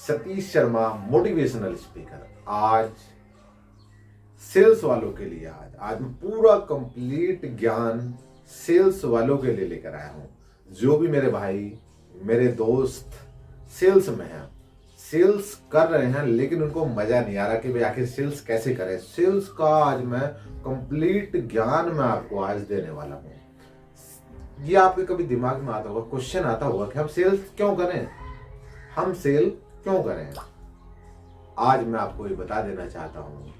Satish Sharma motivational speaker. आज sales वालों के लिए आज मैं पूरा कंप्लीट ज्ञान सेल्स वालों के लिए लेकर आया हूं। जो भी मेरे भाई मेरे दोस्त सेल्स में हैं, सेल्स कर रहे हैं लेकिन उनको मजा नहीं आ रहा कि भाई आखिर सेल्स कैसे करें, सेल्स का आज मैं कंप्लीट ज्ञान मैं आपको आज देने वाला हूं। ये आपके कभी दिमाग में आता होगा, क्वेश्चन आता होगा कि हम सेल्स क्यों करें, हम सेल क्यों करें। आज मैं आपको ये बता देना चाहता हूं,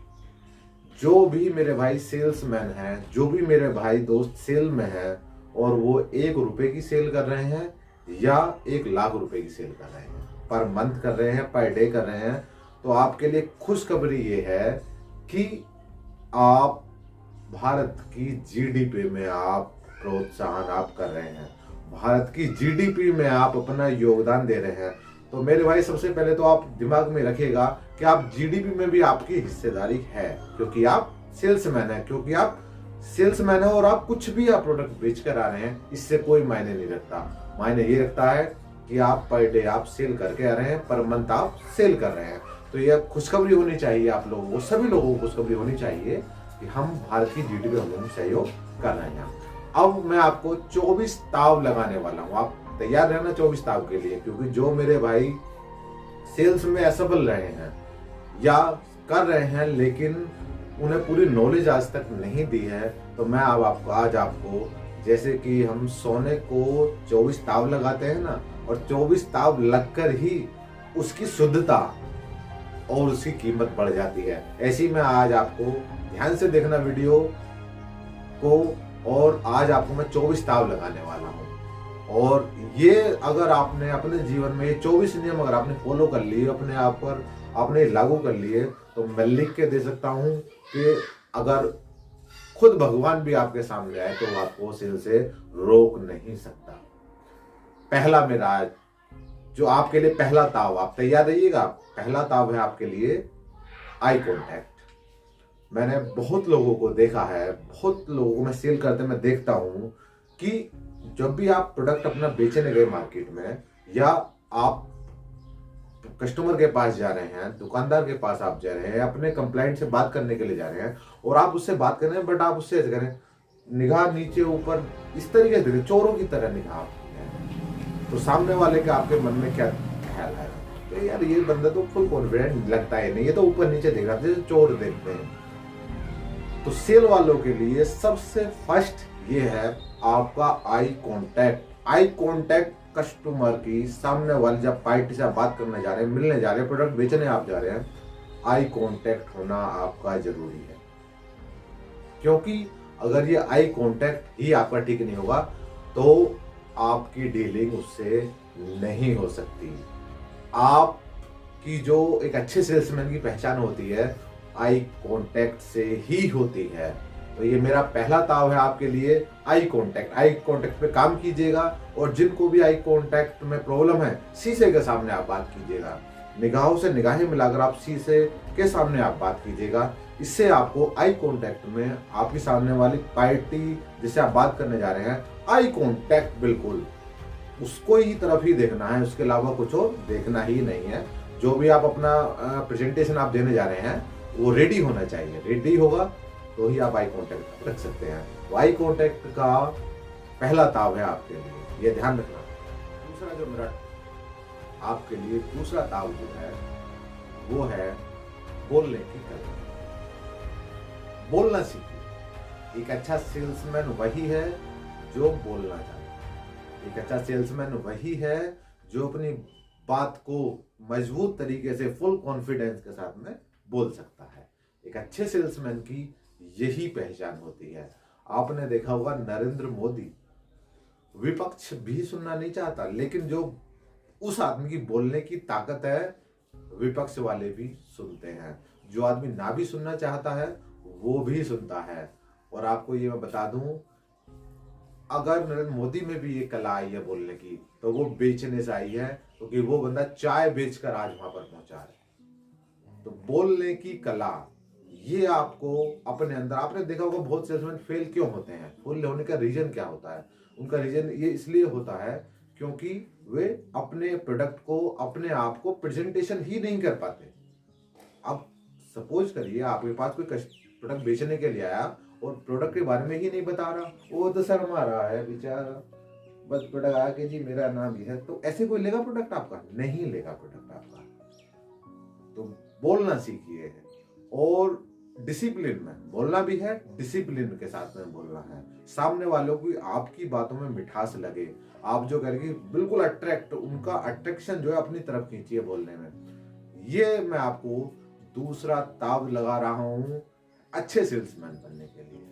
जो भी मेरे भाई सेल्समैन हैं, जो भी मेरे भाई दोस्त सेल में हैं और वो 1 रुपए की सेल कर रहे हैं या 1 लाख रुपए की सेल कर रहे हैं, पर मंथ कर रहे हैं, पर डे कर रहे हैं, तो आपके लिए खुशखबरी ये है कि आप भारत की जीडीपी में आप प्रोत्साहन आप कर रहे हैं, भारत की जीडीपी में आप अपना योगदान दे रहे हैं। तो मेरे भाई सबसे पहले तो आप दिमाग में रखिएगा कि आप जीडीपी में भी आपकी हिस्सेदारी है, क्योंकि आप सेल्समैन है, क्योंकि आप सेल्समैन है और आप कुछ भी आप प्रोडक्ट बेच कर आ रहे हैं, इससे कोई मायने नहीं रखता। मायने ये रखता है कि आप पर डे आप सेल करके आ रहे हैं, पर मंथ आप सेल कर रहे हैं। तो यह खुशखबरी होनी चाहिए आप लोगों को, सभी लोगों को खुशखबरी होनी चाहिए कि हम भारत की जीडीपी में सहयोग कर रहे हैं। अब मैं आपको 24 ताव लगाने वाला हूं, आप तैयार रहना 24 ताव के लिए, क्योंकि जो मेरे भाई सेल्स में असफल रहे हैं या कर रहे हैं लेकिन उन्हें पूरी नॉलेज आज तक नहीं दी है, तो मैं अब आपको आज आपको, जैसे कि हम सोने को 24 ताव लगाते हैं ना, और 24 ताव लगकर ही उसकी शुद्धता और उसकी कीमत बढ़ जाती है। ऐसी मैं आज आपको, ध्यान से देखना वीडियो को, और आज आपको मैं 24 ताव लगाने वाला हूं। और ये अगर आपने अपने जीवन में ये 24 नियम अगर आपने फॉलो कर लिए, अपने आप पर आपने लागू कर लिए, तो मैं लिख के दे सकता हूं कि अगर खुद भगवान भी आपके सामने आए तो आपको सेल से रोक नहीं सकता। पहला मेरा आज जो आपके लिए पहला ताव, आप तैयार रहिएगा। पहला ताव है आपके लिए आई कॉन्टैक्ट। मैंने बहुत लोगों को देखा है, बहुत लोगों को मैं सेल करते मैं देखता हूं कि जब भी आप प्रोडक्ट अपना बेचने गए मार्केट में, या आप कस्टमर के पास जा रहे हैं, दुकानदार के पास आप जा रहे हैं, अपने कंप्लाइंट से बात करने के लिए जा रहे हैं, और आप उससे बात कर रहे हैं, बट आप उससे ऐसे करें, निगाह नीचे ऊपर इस तरीके से, चोरों की तरह निगाह, तो सामने वाले के आपके मन में क्या ख्याल है कि यार ये बंदा तो फुल कॉन्फिडेंट लगता है, नहीं ये तो ऊपर नीचे देख रहा है जैसे चोर देखते हैं। तो सेल वालों के लिए सबसे फर्स्ट ये है आपका eye contact. Eye contact customer की, सामने वाले जब पार्टी से आप बात करने जा रहे हैं, मिलने जा रहे हैं, प्रोडक्ट बेचने आप जा रहे हैं, आई कांटेक्ट होना आपका जरूरी है। क्योंकि अगर ये आई कांटेक्ट ही आपका ठीक नहीं होगा तो आपकी डीलिंग उससे नहीं हो सकती। आपकी जो एक अच्छे सेल्समैन की पहचान होती है आई कांटेक्ट से ही होती है। तो ये मेरा पहला ताव है आपके लिए, आई कांटेक्ट। आई कांटेक्ट पे काम कीजिएगा, और जिनको भी आई कांटेक्ट में प्रॉब्लम है, शीशे के सामने आप बात कीजिएगा, निगाहों से निगाहें मिलाकर आप शीशे के सामने आप बात कीजिएगा। इससे आपको आई कांटेक्ट में आपकी सामने वाली पार्टी जिसे आप बात करने जा रहे हैं, आई कांटेक्ट बिल्कुल उसको ही तरफ ही देखना है, उसके अलावा कुछ और देखना ही नहीं है। जो भी आप अपना प्रेजेंटेशन आप देने जा रहे हैं वो रेडी होना चाहिए, रेडी होगा तो ही आप आई कांटेक्ट रख सकते हैं। तो आई कांटेक्ट का पहला ताव है आपके लिए, ये ध्यान रखना। दूसरा जो मेरा आपके लिए दूसरा ताव जो है वो है बोलने की कला। बोलना सीखिए। एक अच्छा सेल्समैन वही है जो बोलना चाहता है। एक अच्छा सेल्समैन वही है जो अपनी बात को मजबूत तरीके से फुल कॉन्फिडेंस के साथ में बोल सकता है। एक अच्छे सेल्समैन की यही पहचान होती है। आपने देखा होगा नरेंद्र मोदी विपक्ष भी सुनना नहीं चाहता, लेकिन जो उस आदमी की बोलने की ताकत है विपक्ष वाले भी सुनते हैं। जो आदमी ना भी सुनना चाहता है वो भी सुनता है। और आपको ये मैं बता दूं, अगर नरेंद्र मोदी में भी ये कला आई है बोलने की, तो वो बेचने से आई है, क्योंकि वो बंदा चाय बेचकर आज वहां पर पहुंचा है। तो बोलने की कला ये आपको अपने अंदर, आपने देखा होगा बहुत सेल्समैन फेल क्यों होते हैं, फेल होने का रीजन क्या होता है, उनका रीजन ये इसलिए होता है क्योंकि वे अपने प्रोडक्ट को, अपने आप को प्रेजेंटेशन ही नहीं कर पाते। अब सपोज करिए आपके पास कोई प्रोडक्ट बेचने के लिए आया और प्रोडक्ट के बारे में ही नहीं बता रहा, वो तो शर्मा रहा है बेचारा, बस प्रोडक्ट आके जी मेरा नाम ये है, तो ऐसे कोई लेगा प्रोडक्ट आपका? नहीं लेगा प्रोडक्ट आपका। तो बोलना सीखिए, और डिसिप्लिन में बोलना भी है, डिसिप्लिन के साथ में बोलना है। सामने वालों की आपकी बातों में मिठास लगे, आप जो करेंगे बिल्कुल अट्रैक्ट, उनका अट्रैक्शन जो है अपनी तरफ खींचिए बोलने में। ये मैं आपको दूसरा ताव लगा रहा हूं अच्छे सेल्समैन बनने के लिए।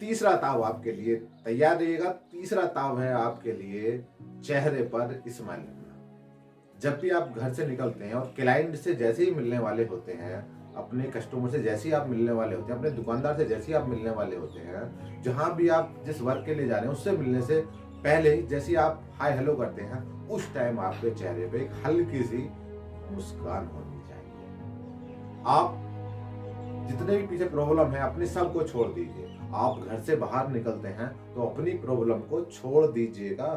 तीसरा ताव आपके लिए तैयार रहिएगा। तीसरा ताव है आपके लिए चेहरे पर स्माइल रखना। जब भी आप घर से निकलते हैं और क्लाइंट से जैसे ही मिलने वाले होते हैं, अपने कस्टमर से जैसे ही आप मिलने वाले होते हैं, अपने दुकानदार से जैसे ही आप मिलने वाले होते हैं, जहां भी आप जिस वर्क के लिए जा रहे हैं उससे मिलने से पहले जैसे ही आप हाय हेलो करते हैं, उस टाइम आपके चेहरे पे एक हल्की सी मुस्कान होनी चाहिए। आप जितने भी पीछे प्रॉब्लम है अपने सब को छोड़ दीजिए। आप घर से बाहर निकलते हैं तो अपनी प्रॉब्लम को छोड़ दीजिएगा,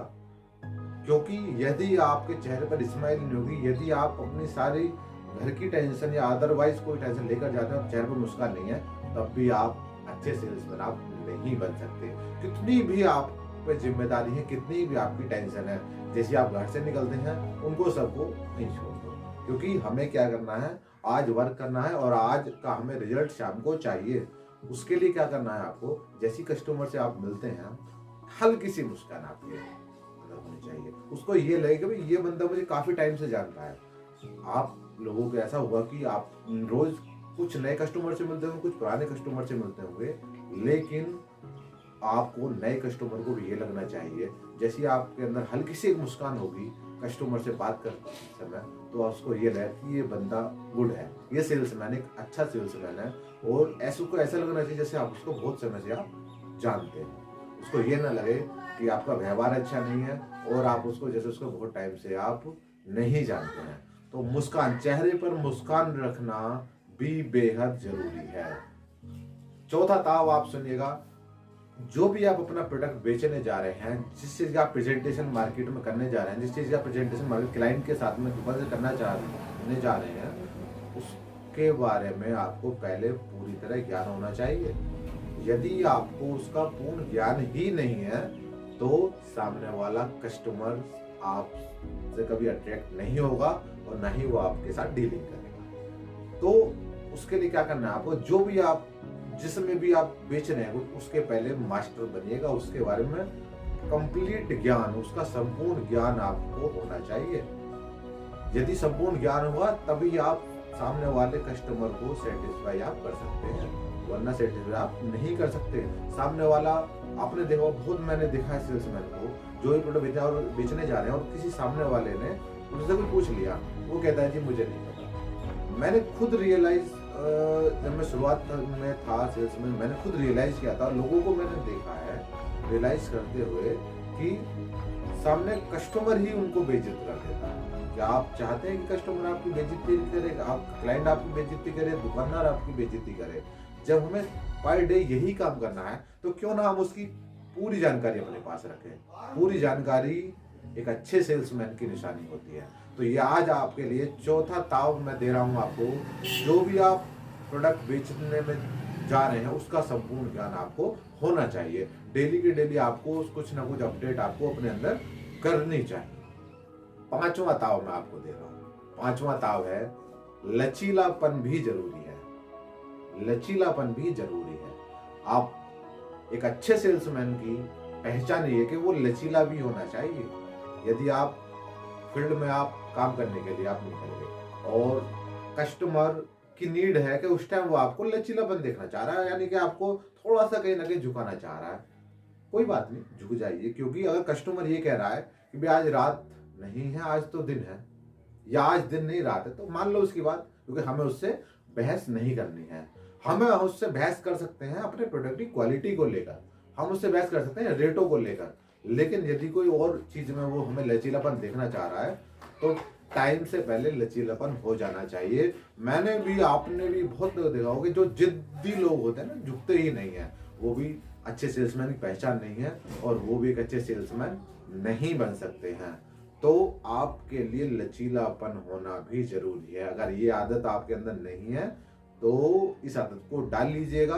क्योंकि यदि आपके चेहरे पर स्माइल नहीं होगी, यदि आप अपनी सारी घर की टेंशन या अदरवाइज कोई टेंशन लेकर जाते हैं और चेहरे पर मुस्कान नहीं है, तब भी आप अच्छे सेल्समैन आप नहीं बन सकते। कितनी भी आप पे जिम्मेदारी है, कितनी भी आपकी टेंशन है, जैसे आप घर से निकलते हैं उनको सबको नहीं छोड़ दो, क्योंकि हमें क्या करना है, आज वर्क करना है और आज का हमें रिजल्ट शाम को चाहिए। उसके लिए क्या करना है आपको, जैसी कस्टमर से आप मिलते हैं हल्की सी मुस्कान आपके अंदर होनी चाहिए। उसको ये लगे कि भाई ये बंदा मुझे काफी टाइम से जानता है। आप लोगों को ऐसा हुआ कि आप रोज कुछ नए कस्टमर से मिलते होंगे, कुछ पुराने कस्टमर से मिलते होंगे, लेकिन आपको नए कस्टमर को भी ये लगना चाहिए, जैसे आपके अंदर हल्की सी एक मुस्कान होगी कस्टमर से बात करते समय, तो उसको ये लगे कि ये बंदा गुड है, ये सेल्समैन एक अच्छा सेल्समैन है, और ऐसे को ऐसा लगना चाहिए जैसे आप उसको बहुत समय से आप जानते हैं। उसको ये ना लगे कि आपका व्यवहार अच्छा नहीं है और आप उसको जैसे उसको बहुत टाइम से आप नहीं जानते हैं। तो मुस्कान, चेहरे पर मुस्कान रखना भी बेहद जरूरी है। चौथा ताव आप सुनिएगा, जो भी आप अपना प्रोडक्ट बेचने जा रहे हैं, जिस चीज का प्रेजेंटेशन मार्केट में करने जा रहे हैं, जिस चीज का प्रेजेंटेशन मार्केट क्लाइंट के साथ में दुकान से करना जा रहे हैं, उसके बारे में आपको पहले पूरी तरह ज्ञान होना चाहिए। यदि आपको उसका पूर्ण ज्ञान ही नहीं है तो सामने वाला कस्टमर आपसे कभी अट्रैक्ट नहीं होगा और ना ही वो आपके साथ डीलिंग करेगा। तो उसके लिए क्या करना है आपको, जो भी आप जिसमें भी आप बेच रहे हैं उसके पहले मास्टर बनिएगा, उसके बारे में कंप्लीट ज्ञान, उसका संपूर्ण ज्ञान आपको होना चाहिए। यदि संपूर्ण ज्ञान हुआ तभी आप सामने वाले कस्टमर को सेटिस्फाई आप कर सकते हैं, वरना सेटिस्फाई आप नहीं कर सकते। सामने वाला, आपने देखा, बहुत मैंने देखा है सेल्समैन को जो ही प्रोडक्ट बेचने जा रहे हैं और किसी सामने वाले ने उनसे कुछ पूछ लिया, वो कहता है जी मुझे नहीं पता। मैंने खुद रियलाइज, जब मैं शुरुआत में था सेल्स में, मैंने खुद रियलाइज किया था, लोगों को मैंने देखा है रियलाइज करते हुए कि सामने कस्टमर ही उनको बेइज्जत कर देता है। क्या आप चाहते हैं कि कस्टमर आपकी बेइज्जती करे, आप क्लाइंट आपकी बेइज्जती करे, दुकानदार आपकी बेइज्जती करे? जब हमें पर डे यही काम करना है तो क्यों ना हम उसकी पूरी जानकारी अपने पास रखें। पूरी जानकारी एक अच्छे सेल्समैन की निशानी होती है। तो ये आज आपके लिए चौथा ताव मैं दे रहा हूं आपको, जो भी आप प्रोडक्ट बेचने में जा रहे हैं उसका संपूर्ण ज्ञान आपको होना चाहिए। डेली के डेली आपको कुछ ना कुछ अपडेट आपको अपने अंदर करनी चाहिए। पांचवा ताव मैं आपको दे रहा हूं। पांचवा ताव है लचीलापन भी जरूरी है। लचीलापन भी जरूरी है। आप एक अच्छे सेल्समैन की पहचान ये है कि वो लचीला भी होना चाहिए। यदि आप फील्ड में आप काम करने के लिए आप निकल गए और कस्टमर की नीड है कि उस टाइम वो आपको लचीलापन देखना चाह रहा है, यानी कि आपको थोड़ा सा कहीं ना कहीं झुकाना चाह रहा है, कोई बात नहीं, झुक जाइए। क्योंकि अगर कस्टमर ये कह रहा है कि भाई आज रात नहीं है, आज तो दिन है, या आज दिन नहीं रात है, तो मान लो उसकी बात, क्योंकि हमें उससे बहस नहीं करनी है। हमें उससे बहस कर सकते हैं अपने प्रोडक्ट की क्वालिटी को लेकर, हम उससे बहस कर सकते हैं रेटों को लेकर, लेकिन यदि कोई और चीज में वो हमें लचीलापन देखना चाह रहा है तो टाइम से पहले लचीलापन हो जाना चाहिए। मैंने भी, आपने भी बहुत देखा होगा, जो जिद्दी लोग होते हैं ना, झुकते ही नहीं है, वो भी अच्छे सेल्समैन की पहचान नहीं है और वो भी एक अच्छे सेल्समैन नहीं बन सकते हैं। तो आपके लिए लचीलापन होना भी जरूरी है। अगर ये आदत आपके अंदर नहीं है तो इस आदत को डाल लीजिएगा,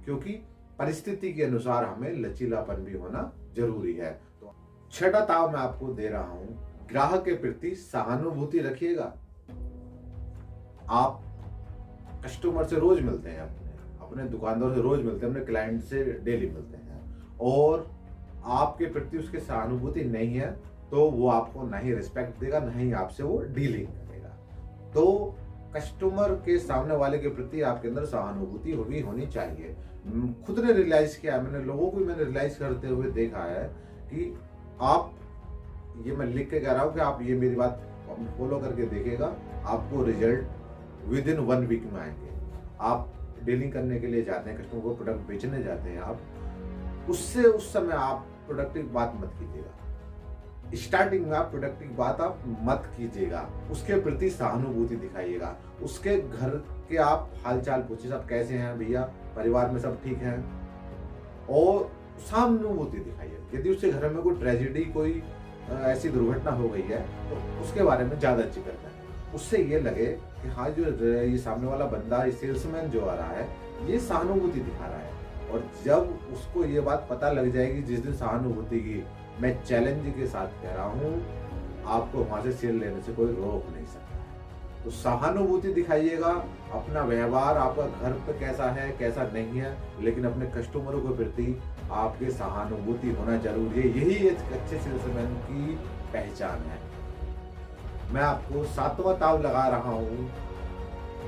क्योंकि परिस्थिति के अनुसार हमें लचीलापन भी होना जरूरी है। तो छठा ताव मैं आपको दे रहा हूं, ग्राहक के प्रति सहानुभूति रखिएगा। आप कस्टमर से रोज मिलते हैं, अपने दुकानदार से रोज मिलते हैं, अपने क्लाइंट से डेली मिलते हैं, और आपके प्रति उसके सहानुभूति नहीं है तो वो आपको ना ही रिस्पेक्ट देगा, ना ही आपसे वो डीलिंग करेगा। तो कस्टमर के सामने वाले के प्रति आपके अंदर सहानुभूति भी होनी चाहिए। खुद ने रियलाइज किया, मैंने लोगों को मैंने रियलाइज करते हुए देखा है कि आप, ये मैं लिख के कह रहा हूं कि आप ये मेरी बात फॉलो करके देखिएगा, आपको रिजल्ट विद इन 1 वीक में आएंगे। आप डीलिंग करने के लिए जाते हैं, कस्टमर को प्रोडक्ट बेचने जाते हैं, आप उससे उस समय आप प्रोडक्ट की बात मत कीजिएगा। स्टार्टिंग में आप प्रोडक्ट की बात आप मत कीजिएगा, उसके प्रति सहानुभूति दिखाइएगा। उसके घर के आप हालचाल पूछिए, सब कैसे हैं भैया, परिवार में सब ठीक हैं, और सहानुभूति दिखाइए। यदि उसके घर में कोई ट्रेजेडी, कोई ऐसी दुर्घटना हो गई है तो उसके बारे में ज्यादा जिक्र करें। उससे ये लगे कि हाँ, जो ये सामने वाला बंदा, ये सेल्समैन जो आ रहा है, ये सहानुभूति दिखा रहा है। और जब उसको ये बात पता लग जाएगी, जिस दिन सहानुभूति की मैं चैलेंज के साथ कह रहा हूं, आपको वहां से सेल लेने से कोई रोक नहीं सकता। तो सहानुभूति दिखाइएगा। अपना व्यवहार आपका घर पे कैसा है, कैसा नहीं है, लेकिन अपने कस्टमरों के प्रति आपके सहानुभूति होना जरूरी है। यही एक अच्छे सेल्समैन की पहचान है। मैं आपको 7वां ताव लगा रहा हूं,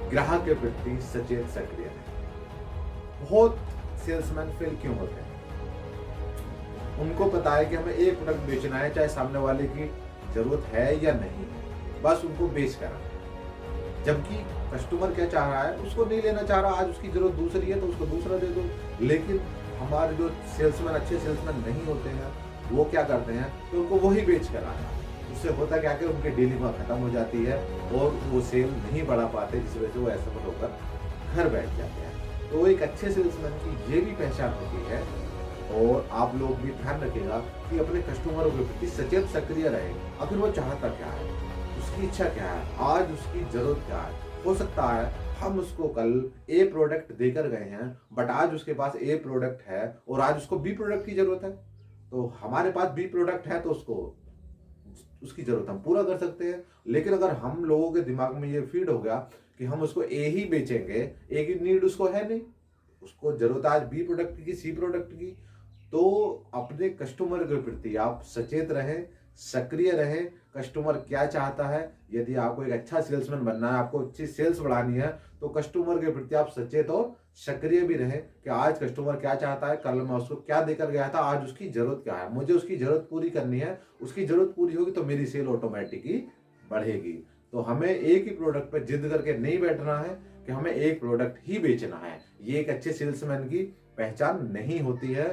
ग्राहक के प्रति सचेत सक्रिय है। बहुत सेल्समैन फेल क्यों होते हैं? उनको पता है कि हमें एक प्रोडक्ट बेचना है, चाहे सामने वाले की जरूरत है या नहीं है, बस उनको बेच कर, जबकि कस्टमर क्या चाह रहा है, उसको नहीं लेना चाह रहा, आज उसकी जरूरत दूसरी है तो उसको दूसरा दे दो। लेकिन हमारे जो सेल्समैन, अच्छे सेल्समैन नहीं होते हैं, वो क्या करते हैं तो उनको वही बेच कर आया। उससे होता क्या कि उनकी डीलिंग खत्म हो जाती है और वो सेल नहीं बढ़ा पाते, जिस वजह से वो असफल होकर घर बैठ जाते हैं। तो एक अच्छे सेल्समैन की ये भी पहचान होती है। और आप लोग भी ध्यान रखिएगा कि अपने कस्टमरों के प्रति सचेत सक्रिय रहे। आखिर वो चाहता क्या है, उसकी इच्छा क्या है, आज उसकी जरूरत क्या है। हो सकता है हम उसको कल ए प्रोडक्ट देकर गए हैं, बट आज उसके पास ए प्रोडक्ट है और आज उसको बी प्रोडक्ट की जरूरत है। तो हमारे पास बी प्रोडक्ट है तो उसको, उसकी जरूरत हम पूरा कर सकते हैं। लेकिन अगर हम लोगों के दिमाग में ये फीड हो गया कि हम उसको ए ही बेचेंगे, ए की नीड उसको है नहीं, उसको जरूरत आज बी प्रोडक्ट की, सी प्रोडक्ट की, तो अपने कस्टमर के प्रति आप सचेत रहें, सक्रिय रहें। कस्टमर क्या चाहता है, यदि आपको एक अच्छा सेल्समैन बनना है, आपको अच्छी सेल्स बढ़ानी है, तो कस्टमर के प्रति आप सचेत और सक्रिय भी रहें कि आज कस्टमर क्या चाहता है, कल मैं उसको क्या देकर गया था, आज उसकी जरूरत क्या है, मुझे उसकी जरूरत पूरी करनी है। उसकी जरूरत पूरी होगी तो मेरी सेल ऑटोमेटिकली बढ़ेगी। तो हमें एक ही प्रोडक्ट पर जिद करके नहीं बैठना है कि हमें एक प्रोडक्ट ही बेचना है। ये एक अच्छे सेल्समैन की पहचान नहीं होती है।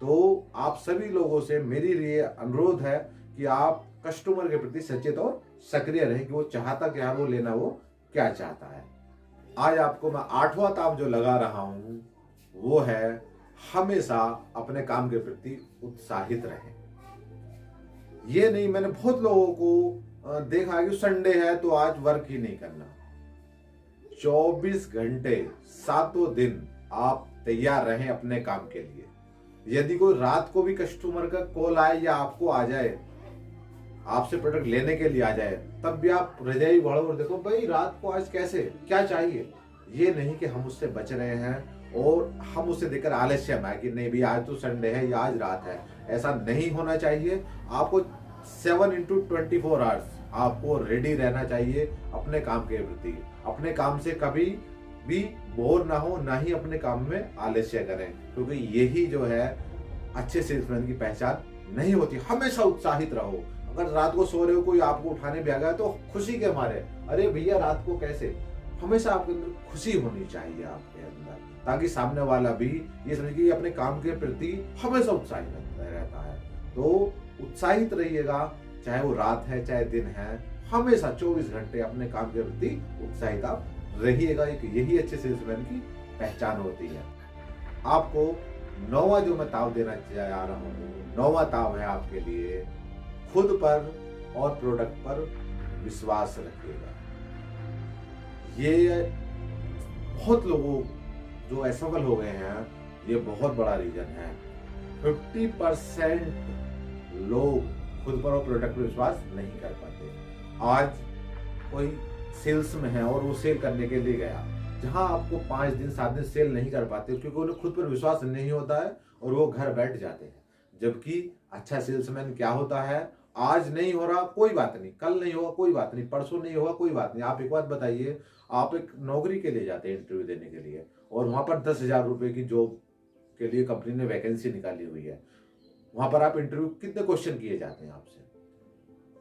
तो आप सभी लोगों से मेरी लिए अनुरोध है कि आप कस्टमर के प्रति सचेत और सक्रिय रहें कि वो चाहता क्या है, वो लेना वो क्या चाहता है। आज आपको मैं 8वां ताव जो लगा रहा हूं वो है, हमेशा अपने काम के प्रति उत्साहित रहें। ये नहीं, मैंने बहुत लोगों को देखा कि संडे है तो आज वर्क ही नहीं करना। 24 घंटे 7 दिन आप तैयार रहें अपने काम के लिए। यदि कोई रात को भी कस्टमर का कॉल आए या आपको आ जाए, आपसे प्रोडक्ट लेने के लिए आ जाए, तब भी आप रजाई बढ़ो और देखो भाई रात को आज कैसे, क्या चाहिए। ये नहीं कि हम उससे बच रहे हैं और हम उसे देखकर आलस्य में कि नहीं भी आज तो संडे है या आज रात है। ऐसा नहीं होना चाहिए। आपको 7x24 आवर्स आपको रेडी रहना चाहिए अपने काम के प्रति। अपने काम से कभी भी बोर ना हो, ना ही अपने काम में आलस्य करें, क्योंकि यही जो है अच्छे सेल्समैन की पहचान नहीं होती। हमेशा उत्साहित रहो। अगर रात को सो रहे हो, कोई आपको उठाने भी आ गया तो खुशी के मारे, अरे भैया रात को कैसे, हमेशा आपके अंदर खुशी होनी चाहिए आपके अंदर, ताकि सामने वाला भी ये समझे कि अपने काम के प्रति हमेशा उत्साहित रहता है। तो उत्साहित रहिएगा, चाहे वो रात है चाहे दिन है, हमेशा 24 घंटे अपने काम के प्रति उत्साहित आप रहिएगा। यही अच्छे सेल्समैन की पहचान होती है। आपको 9वां जो मैं ताव देना चाह रहा हूं, 9वां ताव है आपके लिए, खुद पर और प्रोडक्ट पर विश्वास रखिएगा। ये बहुत लोगों जो असफल हो गए हैं, ये बहुत बड़ा रीजन है। 50% लोग खुद पर और प्रोडक्ट पर विश्वास नहीं कर पाते। आज कोई सेल्स में है और वो सेल करने के लिए गया, जहां आपको 5 दिन 7 दिन सेल नहीं कर पाते क्योंकि उन्हें खुद पर विश्वास नहीं होता है और वो घर बैठ जाते हैं। जबकि अच्छा सेल्समैन क्या होता है, आज नहीं हो रहा कोई बात नहीं, कल नहीं होगा कोई बात नहीं, परसों नहीं होगा कोई बात नहीं। आप एक बात बताइए, आप एक नौकरी के लिए जाते हैं इंटरव्यू देने के लिए और वहां पर 10,000 रुपए की जॉब के लिए कंपनी ने वैकेंसी निकाली हुई है। वहां पर आप इंटरव्यू कितने क्वेश्चन किए जाते हैं आपसे,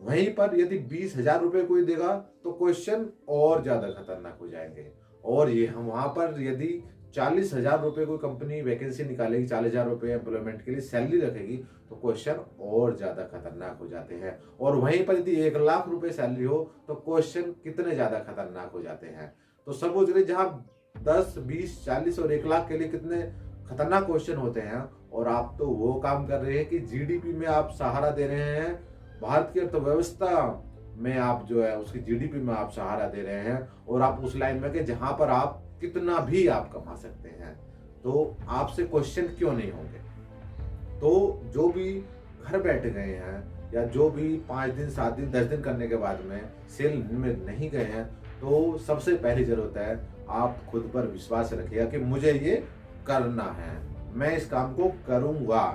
वहीं पर यदि 20,000 रुपए कोई देगा तो क्वेश्चन और ज्यादा खतरनाक हो जाएंगे। और ये हम वहां पर यदि 40,000 रुपए कोई कंपनी वैकेंसी निकालेगी, 40,000 रुपए एम्प्लॉयमेंट के लिए सैलरी रखेगी, तो क्वेश्चन और ज्यादा खतरनाक हो जाते हैं। और वहीं पर यदि 1,00,000 रुपए सैलरी हो तो क्वेश्चन कितने ज्यादा खतरनाक हो जाते हैं। तो समझ रहे, जहां 10, 20, 40 और 1,00,000 के लिए कितने खतरनाक क्वेश्चन होते हैं, और आप तो वो काम कर रहे हैं कि जीडीपी में आप सहारा दे रहे हैं, भारत की अर्थव्यवस्था में आप जो है उसकी जीडीपी में आप सहारा दे रहे हैं, और आप उस लाइन में के जहां पर आप कितना भी आप कमा सकते हैं, तो आपसे क्वेश्चन क्यों नहीं होंगे। तो जो भी घर बैठ गए हैं या जो भी 5 दिन 7 दिन 10 दिन करने के बाद में सेल में नहीं गए हैं, तो सबसे पहली जरूरत है आप खुद पर विश्वास रखिएगा कि मुझे ये करना है, मैं इस काम को करूंगा।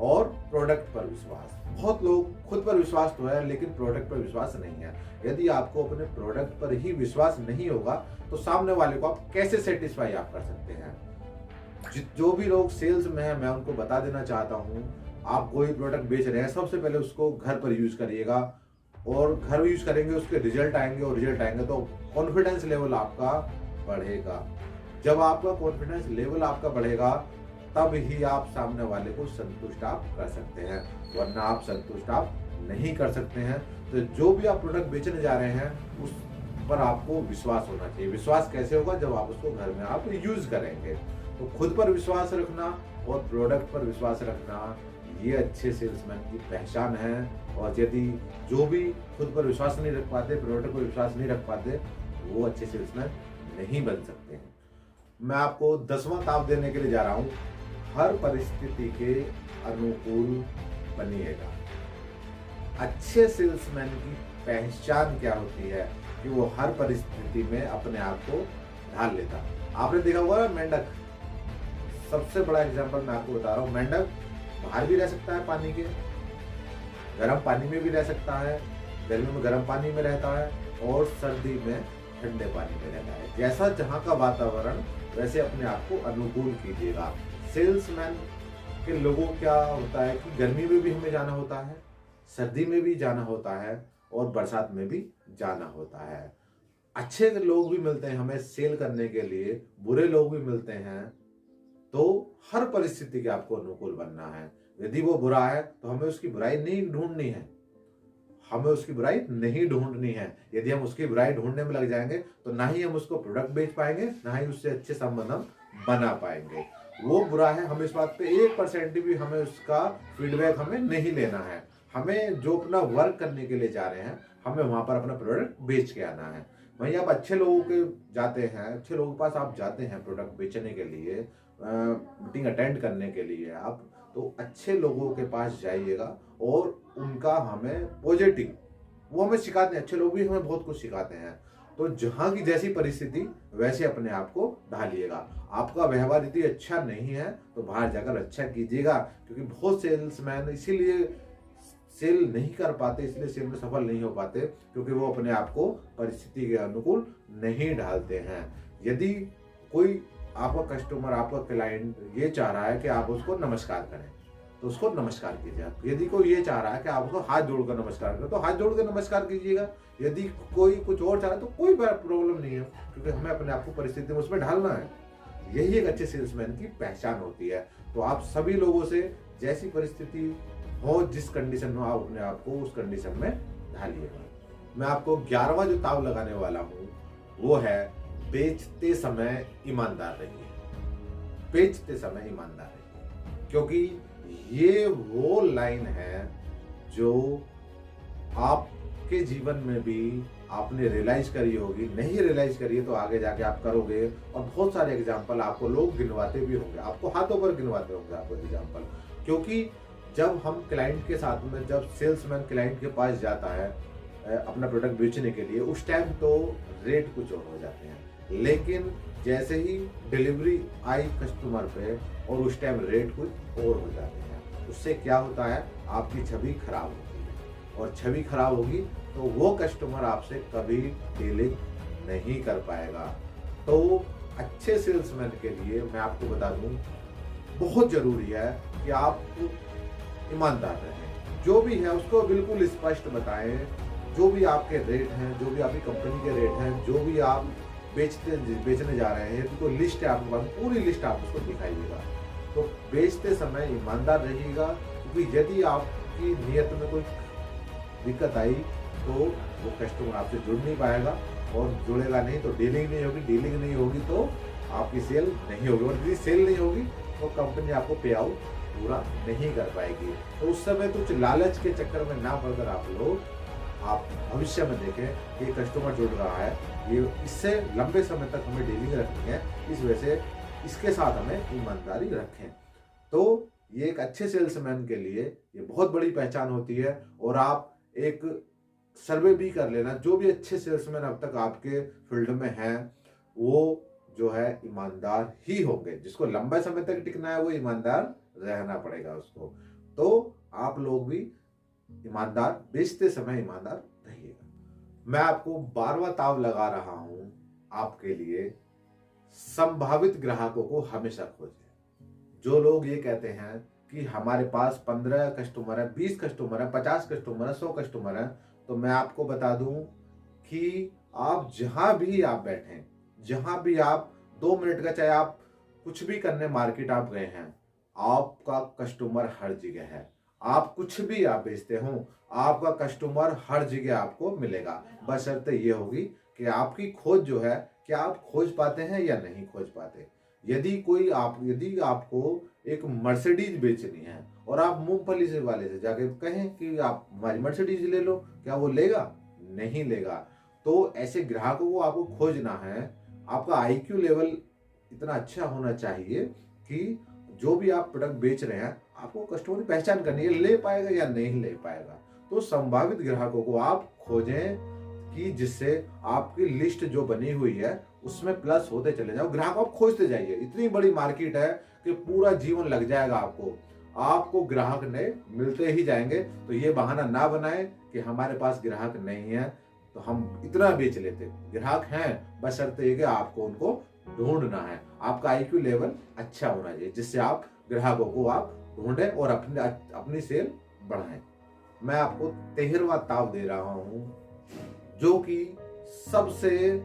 और प्रोडक्ट पर विश्वास, बहुत लोग खुद पर विश्वास तो है लेकिन प्रोडक्ट पर विश्वास नहीं है। यदि आपको अपने प्रोडक्ट पर ही विश्वास नहीं होगा तो सामने वाले को आप कैसे सेटिस्फाई आप कर सकते हैं। जो भी लोग सेल्स में है, मैं उनको बता देना चाहता हूं, आप कोई प्रोडक्ट बेच रहे हैं, सबसे पहले उसको घर पर यूज करिएगा, और घर यूज करेंगे उसके रिजल्ट आएंगे, और रिजल्ट आएंगे तो कॉन्फिडेंस लेवल आपका बढ़ेगा। जब आपका कॉन्फिडेंस लेवल आपका बढ़ेगा तब ही आप सामने वाले को संतुष्ट आप कर सकते हैं, वरना आप संतुष्ट आप नहीं कर सकते हैं। तो जो भी आप प्रोडक्ट बेचने जा रहे हैं उस पर आपको विश्वास होना चाहिए। विश्वास कैसे होगा, जब आप उसको घर में आप यूज करेंगे। तो खुद पर विश्वास रखना और प्रोडक्ट पर विश्वास रखना, ये अच्छे सेल्समैन की पहचान है। और यदि जो भी खुद पर विश्वास नहीं रख पाते, प्रोडक्ट पर विश्वास नहीं रख पाते, वो अच्छे सेल्समैन नहीं बन सकते हैं। मैं आपको 10वां ताप देने के लिए जा रहा हूं, हर परिस्थिति के अनुकूल बनिएगा। अच्छे सेल्समैन की पहचान क्या होती है कि वो हर परिस्थिति में अपने आप को ढाल लेता। आपने देखा होगा मेंढक, सबसे बड़ा एग्जांपल मैं आपको बता रहा हूँ। मेंढक बाहर भी रह सकता है पानी के, गर्म पानी में भी रह सकता है, गर्मी में गर्म पानी में रहता है, और सर्दी में ठंडे पानी में रहता है। जैसा जहाँ का वातावरण, वैसे अपने आप को अनुकूल कीजिएगा। सेल्समैन के लोगों क्या होता है कि गर्मी में भी हमें जाना होता है, सर्दी में भी जाना होता है, और बरसात में भी जाना होता है। अच्छे लोग भी मिलते हैं हमें सेल करने के लिए, बुरे लोग भी मिलते हैं। तो हर परिस्थिति के आपको अनुकूल बनना है। यदि वो बुरा है तो हमें उसकी बुराई नहीं ढूंढनी है, हमें उसकी बुराई नहीं ढूंढनी है। यदि हम उसकी बुराई ढूंढने में लग जाएंगे तो ना ही हम उसको प्रोडक्ट बेच पाएंगे, ना ही उससे अच्छे संबंध हम बना पाएंगे। वो बुरा है, हमें इस बात पे 1% भी हमें उसका फीडबैक हमें नहीं लेना है। हमें जो अपना वर्क करने के लिए जा रहे हैं, हमें वहां पर अपना प्रोडक्ट बेच के आना है। वहीं आप अच्छे लोगों के जाते हैं, अच्छे लोगों के पास आप जाते हैं प्रोडक्ट बेचने के लिए, मीटिंग अटेंड करने के लिए, आप तो अच्छे लोगों के पास जाइएगा और उनका हमें पॉजिटिव, वो हमें सिखाते हैं, अच्छे लोग भी हमें बहुत कुछ सिखाते हैं। तो जहां की जैसी परिस्थिति वैसे अपने आप को ढालिएगा। आपका व्यवहार यदि अच्छा नहीं है तो बाहर जाकर अच्छा कीजिएगा, क्योंकि बहुत सेल्समैन इसीलिए सेल नहीं कर पाते, इसलिए सेल में सफल नहीं हो पाते, क्योंकि वो अपने आप को परिस्थिति के अनुकूल नहीं ढालते हैं। यदि कोई आपका कस्टमर, आपका क्लाइंट ये चाह रहा है कि आप उसको नमस्कार करें, तो उसको नमस्कार कीजिए। यदि कोई ये चाह रहा है कि आप उसको हाथ जोड़कर नमस्कार करें, तो हाथ जोड़कर नमस्कार कीजिएगा। यदि कोई कुछ और चाह रहा है तो कोई प्रॉब्लम नहीं है, क्योंकि हमें अपने आप को परिस्थिति में उसमें ढालना है। यही एक अच्छे सेल्समैन की पहचान होती है। तो आप सभी लोगों से जैसी परिस्थिति हो, जिस कंडीशन में आप अपने आप को उस कंडीशन में ढालिएगा। मैं आपको 11वां जो ताव लगाने वाला हूँ वो है, बेचते समय ईमानदार रहिए। बेचते समय ईमानदार रहिए, क्योंकि ये वो लाइन है जो आपके जीवन में भी आपने रियलाइज करी होगी, नहीं रियलाइज करी है तो आगे जाके आप करोगे। और बहुत सारे एग्जाम्पल आपको लोग गिनवाते भी होंगे, आपको हाथों पर गिनवाते होंगे आपको एग्जाम्पल। क्योंकि जब हम क्लाइंट के साथ में, जब सेल्समैन क्लाइंट के पास जाता है अपना प्रोडक्ट बेचने के लिए, उस टाइम तो रेट कुछ और हो जाते हैं, लेकिन जैसे ही डिलीवरी आई कस्टमर पे और उस टाइम रेट कुछ और हो जाते हैं। उससे क्या होता है, आपकी छवि खराब होती है, और छवि खराब होगी तो वो कस्टमर आपसे कभी डीलिंग नहीं कर पाएगा। तो अच्छे सेल्समैन के लिए मैं आपको बता दूं, बहुत जरूरी है कि आप ईमानदार रहें, जो भी है उसको बिल्कुल स्पष्ट बताएं। जो भी आपके रेट हैं, जो भी आपकी कंपनी के रेट हैं, जो भी आप बेचने जा रहे हैं, तो लिस्ट है आपके पास, पूरी लिस्ट आप उसको दिखाइएगा। तो बेचते समय ईमानदार रहिएगा, क्योंकि यदि आपकी नीयत में कोई दिक्कत आई तो वो कस्टमर आपसे जुड़ नहीं पाएगा, और जुड़ेगा नहीं तो डीलिंग नहीं होगी, डीलिंग नहीं होगी तो आपकी सेल नहीं होगी, और यदि सेल नहीं होगी तो कंपनी आपको पे आउट पूरा नहीं कर पाएगी। तो उस समय कुछ लालच के चक्कर में ना पड़कर आप भविष्य में देखें कि ये कस्टमर जुड़ रहा है, ये इससे लंबे समय तक हमें डीलिंग रखनी है, इस वजह से इसके साथ हमें ईमानदारी रखें। तो ये एक अच्छे सेल्समैन के लिए ये बहुत बड़ी पहचान होती है। और आप एक सर्वे भी कर लेना, जो भी अच्छे सेल्समैन अब तक आपके फील्ड में हैं वो जो है ईमानदार ही होंगे। जिसको लंबा समय तक टिकना है वो ईमानदार रहना पड़ेगा उसको। तो आप लोग भी ईमानदार, बेचते समय ईमानदार रहिएगा। मैं आपको 12वां ताव लगा रहा हूं आपके लिए, संभावित ग्राहकों को हमेशा खोजें। जो लोग ये कहते हैं कि हमारे पास 15 कस्टमर है, 20 कस्टमर है, 50 कस्टमर है, 100 कस्टमर है, तो मैं आपको बता दूं कि आप जहां भी आप बैठे, जहां भी आप 2 मिनट का, चाहे आप कुछ भी करने मार्केट आप गए हैं, आपका कस्टमर हर जगह है। आप कुछ भी आप बेचते हो, आपका कस्टमर हर जगह आपको मिलेगा। बशर्ते ये होगी कि आपकी खोज जो है, क्या आप खोज पाते हैं या नहीं खोज पाते। यदि आपको एक मर्सिडीज बेचनी है और आप मूंगफली से वाले से जाके कहें कि आप हमारी मर्सिडीज ले लो, क्या वो लेगा? नहीं लेगा। तो ऐसे ग्राहकों को आपको खोजना है। आपका आईक्यू लेवल इतना अच्छा होना चाहिए कि जो भी आप प्रोडक्ट बेच रहे हैं, आपको कस्टमर की पहचान करनी है, ले पाएगा या नहीं ले पाएगा। तो संभावित ग्राहकों को आप खोजें कि जिससे आपकी लिस्ट जो बनी हुई है उसमें प्लस होते चले जाओ। ग्राहक आप खोजते जाइए। इतनी बड़ी मार्केट है कि पूरा जीवन लग जाएगा आपको ग्राहक नए मिलते ही जाएंगे। तो ये बहाना ना बनाए कि हमारे पास ग्राहक नहीं है तो हम इतना बेच लेते। ग्राहक हैं, बशर्ते कि आपको उनको ढूंढना है। आपका आईक्यू लेवल अच्छा होना चाहिए, जिससे आप ग्राहकों को आप ढूंढें और अपनी सेल बढ़ाएं। मैं आपको 13वां ताव दे रहा हूं, जो कि सबसे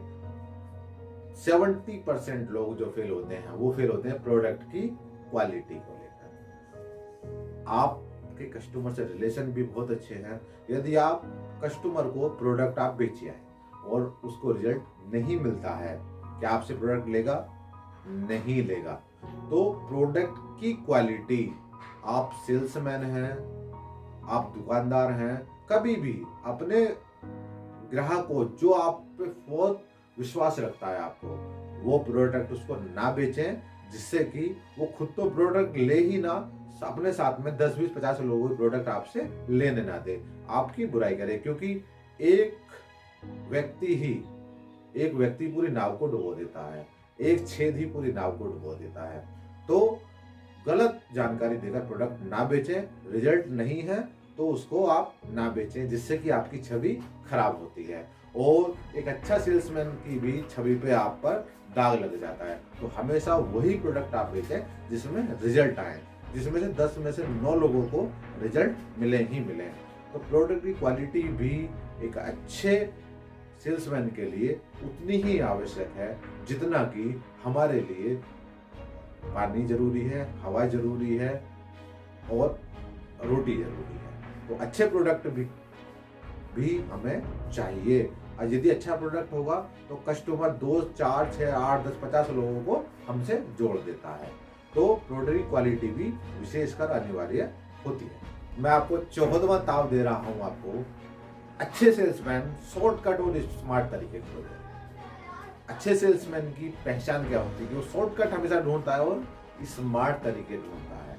70% लोग जो फेल होते हैं वो फेल होते हैं प्रोडक्ट की क्वालिटी को लेकर। आपके कस्टमर से रिलेशन भी बहुत अच्छे हैं। यदि आप कस्टमर को प्रोडक्ट आप बेचिए और उसको रिजल्ट नहीं मिलता है, क्या आपसे प्रोडक्ट लेगा? नहीं लेगा। तो प्रोडक्ट की क्वालिटी, आप सेल्समैन हैं, आप दुकानदार हैं, कभी भी अपने ग्राहक को, जो आप पे बहुत विश्वास रखता है आपको, वो प्रोडक्ट उसको ना बेचें, जिससे कि वो खुद तो प्रोडक्ट ले ही ना, अपने साथ में 10, 20, 50 लोगों को प्रोडक्ट आपसे लेने ना दे, आपकी बुराई करे। क्योंकि एक व्यक्ति पूरी नाव को डुबो देता है, एक छेद ही पूरी नाव को डुबो देता है। तो गलत जानकारी देकर प्रोडक्ट ना बेचें। रिजल्ट नहीं है तो उसको आप ना बेचें, जिससे कि आपकी छवि खराब होती है और एक अच्छा सेल्समैन की भी छवि पे आप पर दाग लग जाता है। तो हमेशा वही प्रोडक्ट आप बेचें जिसमें रिजल्ट आए, जिसमें से 10 में से 9 लोगों को रिजल्ट मिले ही मिले। तो प्रोडक्ट की क्वालिटी भी एक अच्छे सेल्समैन के लिए उतनी ही आवश्यक है जितना कि हमारे लिए पानी जरूरी है, हवा जरूरी है और रोटी जरूरी है। तो अच्छे प्रोडक्ट भी हमें चाहिए। और यदि अच्छा प्रोडक्ट होगा तो कस्टमर 2, 4, 6, 8, 10, 50 लोगों को हमसे जोड़ देता है। तो प्रोडक्ट की क्वालिटी भी विशेषकर अनिवार्य होती है। मैं आपको 14वां ताव दे रहा हूं आपको, अच्छे सेल्समैन शॉर्टकट और स्मार्ट तरीके ढूंढते हैं। अच्छे सेल्समैन की पहचान क्या होती है कि वो शॉर्टकट हमेशा ढूंढता है और स्मार्ट तरीके ढूंढता है।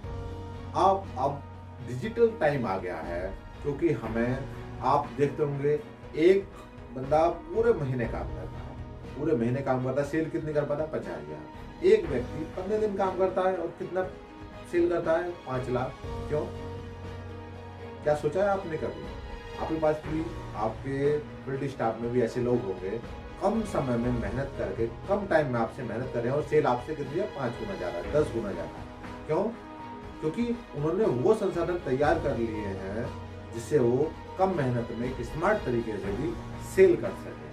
अब डिजिटल टाइम आ गया है, क्योंकि हमें, आप देखते होंगे, एक बंदा पूरे महीने काम करता है, पूरे महीने काम करता है, सेल कितनी कर पाता है? 50,000। एक व्यक्ति 15 दिन काम करता है और कितना सेल करता है? 5 लाख। क्यों? क्या सोचा है आपने कभी? आपके पास भी, आपके फील्ड स्टाफ में भी ऐसे लोग होंगे, कम समय में मेहनत करके, कम टाइम में आपसे मेहनत कर रहे हैं और सेल आपसे कितनी है? 5 गुना ज्यादा, 10 गुना ज्यादा। क्यों? क्योंकि उन्होंने वो संसाधन तैयार कर लिए हैं जिससे वो कम मेहनत में एक स्मार्ट तरीके से भी सेल कर सके।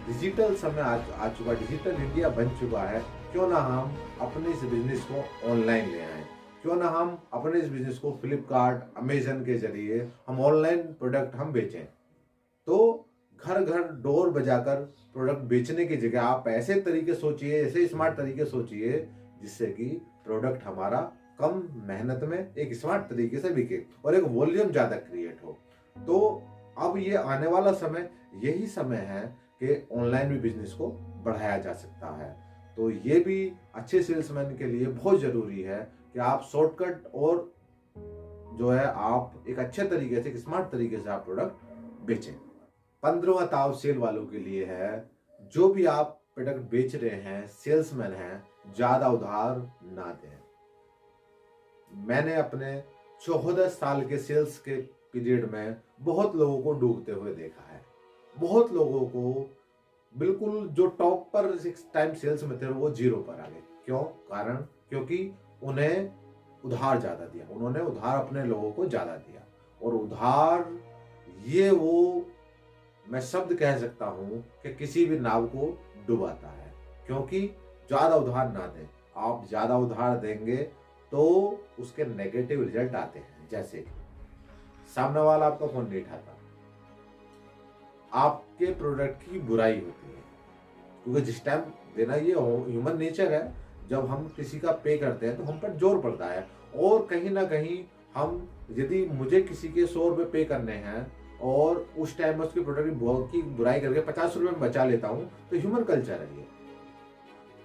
डिजिटल समय आ चुका, डिजिटल इंडिया बन चुका है। क्यों ना हम अपने इस बिजनेस को ऑनलाइन ले आए? क्यों ना हम अपने इस बिजनेस को फ्लिपकार्ट, अमेजन के जरिए हम ऑनलाइन प्रोडक्ट हम बेचें? तो घर घर डोर बजाकर प्रोडक्ट बेचने की जगह आप ऐसे तरीके सोचिए, ऐसे स्मार्ट तरीके सोचिए जिससे कि प्रोडक्ट हमारा कम मेहनत में एक स्मार्ट तरीके से बिके और एक वॉल्यूम ज्यादा क्रिएट हो। तो अब ये आने वाला समय, यही समय है कि ऑनलाइन भी बिजनेस को बढ़ाया जा सकता है। तो ये भी अच्छे सेल्समैन के लिए बहुत जरूरी है कि आप शॉर्टकट और जो है आप एक अच्छे तरीके से, एक स्मार्ट तरीके से आप प्रोडक्ट बेचें। 15वां ताव सेल वालों के लिए है, जो भी आप प्रोडक्ट बेच रहे हैं, सेल्समैन हैं, ज्यादा उधार ना दें। मैंने अपने 14 साल के सेल्स के पीरियड में बहुत लोगों को डूबते हुए देखा है। बहुत लोगों को बिल्कुल जो टॉप पर टाइम सेल्स में थे वो जीरो पर आ गए। क्यों? कारण क्योंकि उन्हें उधार ज्यादा दिया, उन्होंने उधार अपने लोगों को ज्यादा दिया। और उधार, ये वो मैं शब्द कह सकता हूं कि किसी भी नाव को डुबाता है। क्योंकि ज्यादा उधार ना दें। आप ज्यादा उधार देंगे तो उसके नेगेटिव रिजल्ट आते हैं। जैसे सामने वाला आपका फोन नहीं उठाता, आपके प्रोडक्ट की बुराई होती है, क्योंकि जिस टाइम देना, ये ह्यूमन नेचर है, जब हम किसी का पे करते हैं तो हम पर जोर पड़ता है। और कहीं ना कहीं हम, यदि मुझे किसी के 100 रुपये पे करने हैं और उस टाइम में उसके प्रोडक्ट की बुराई करके 50 रुपये में बचा लेता हूं, तो ह्यूमन कल्चर है ये।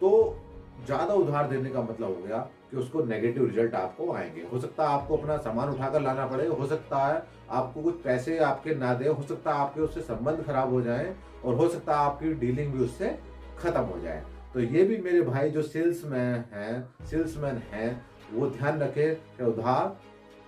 तो ज्यादा उधार देने का मतलब हो गया कि उसको नेगेटिव रिजल्ट आपको आएंगे। हो सकता है आपको अपना सामान उठाकर लाना पड़े, हो सकता है आपको कुछ पैसे आपके ना दे, हो सकता है आपके उससे संबंध खराब हो जाए, और हो सकता है आपकी डीलिंग भी उससे खत्म हो जाए। तो ये भी मेरे भाई जो सेल्समैन हैं, वो ध्यान रखें कि उधार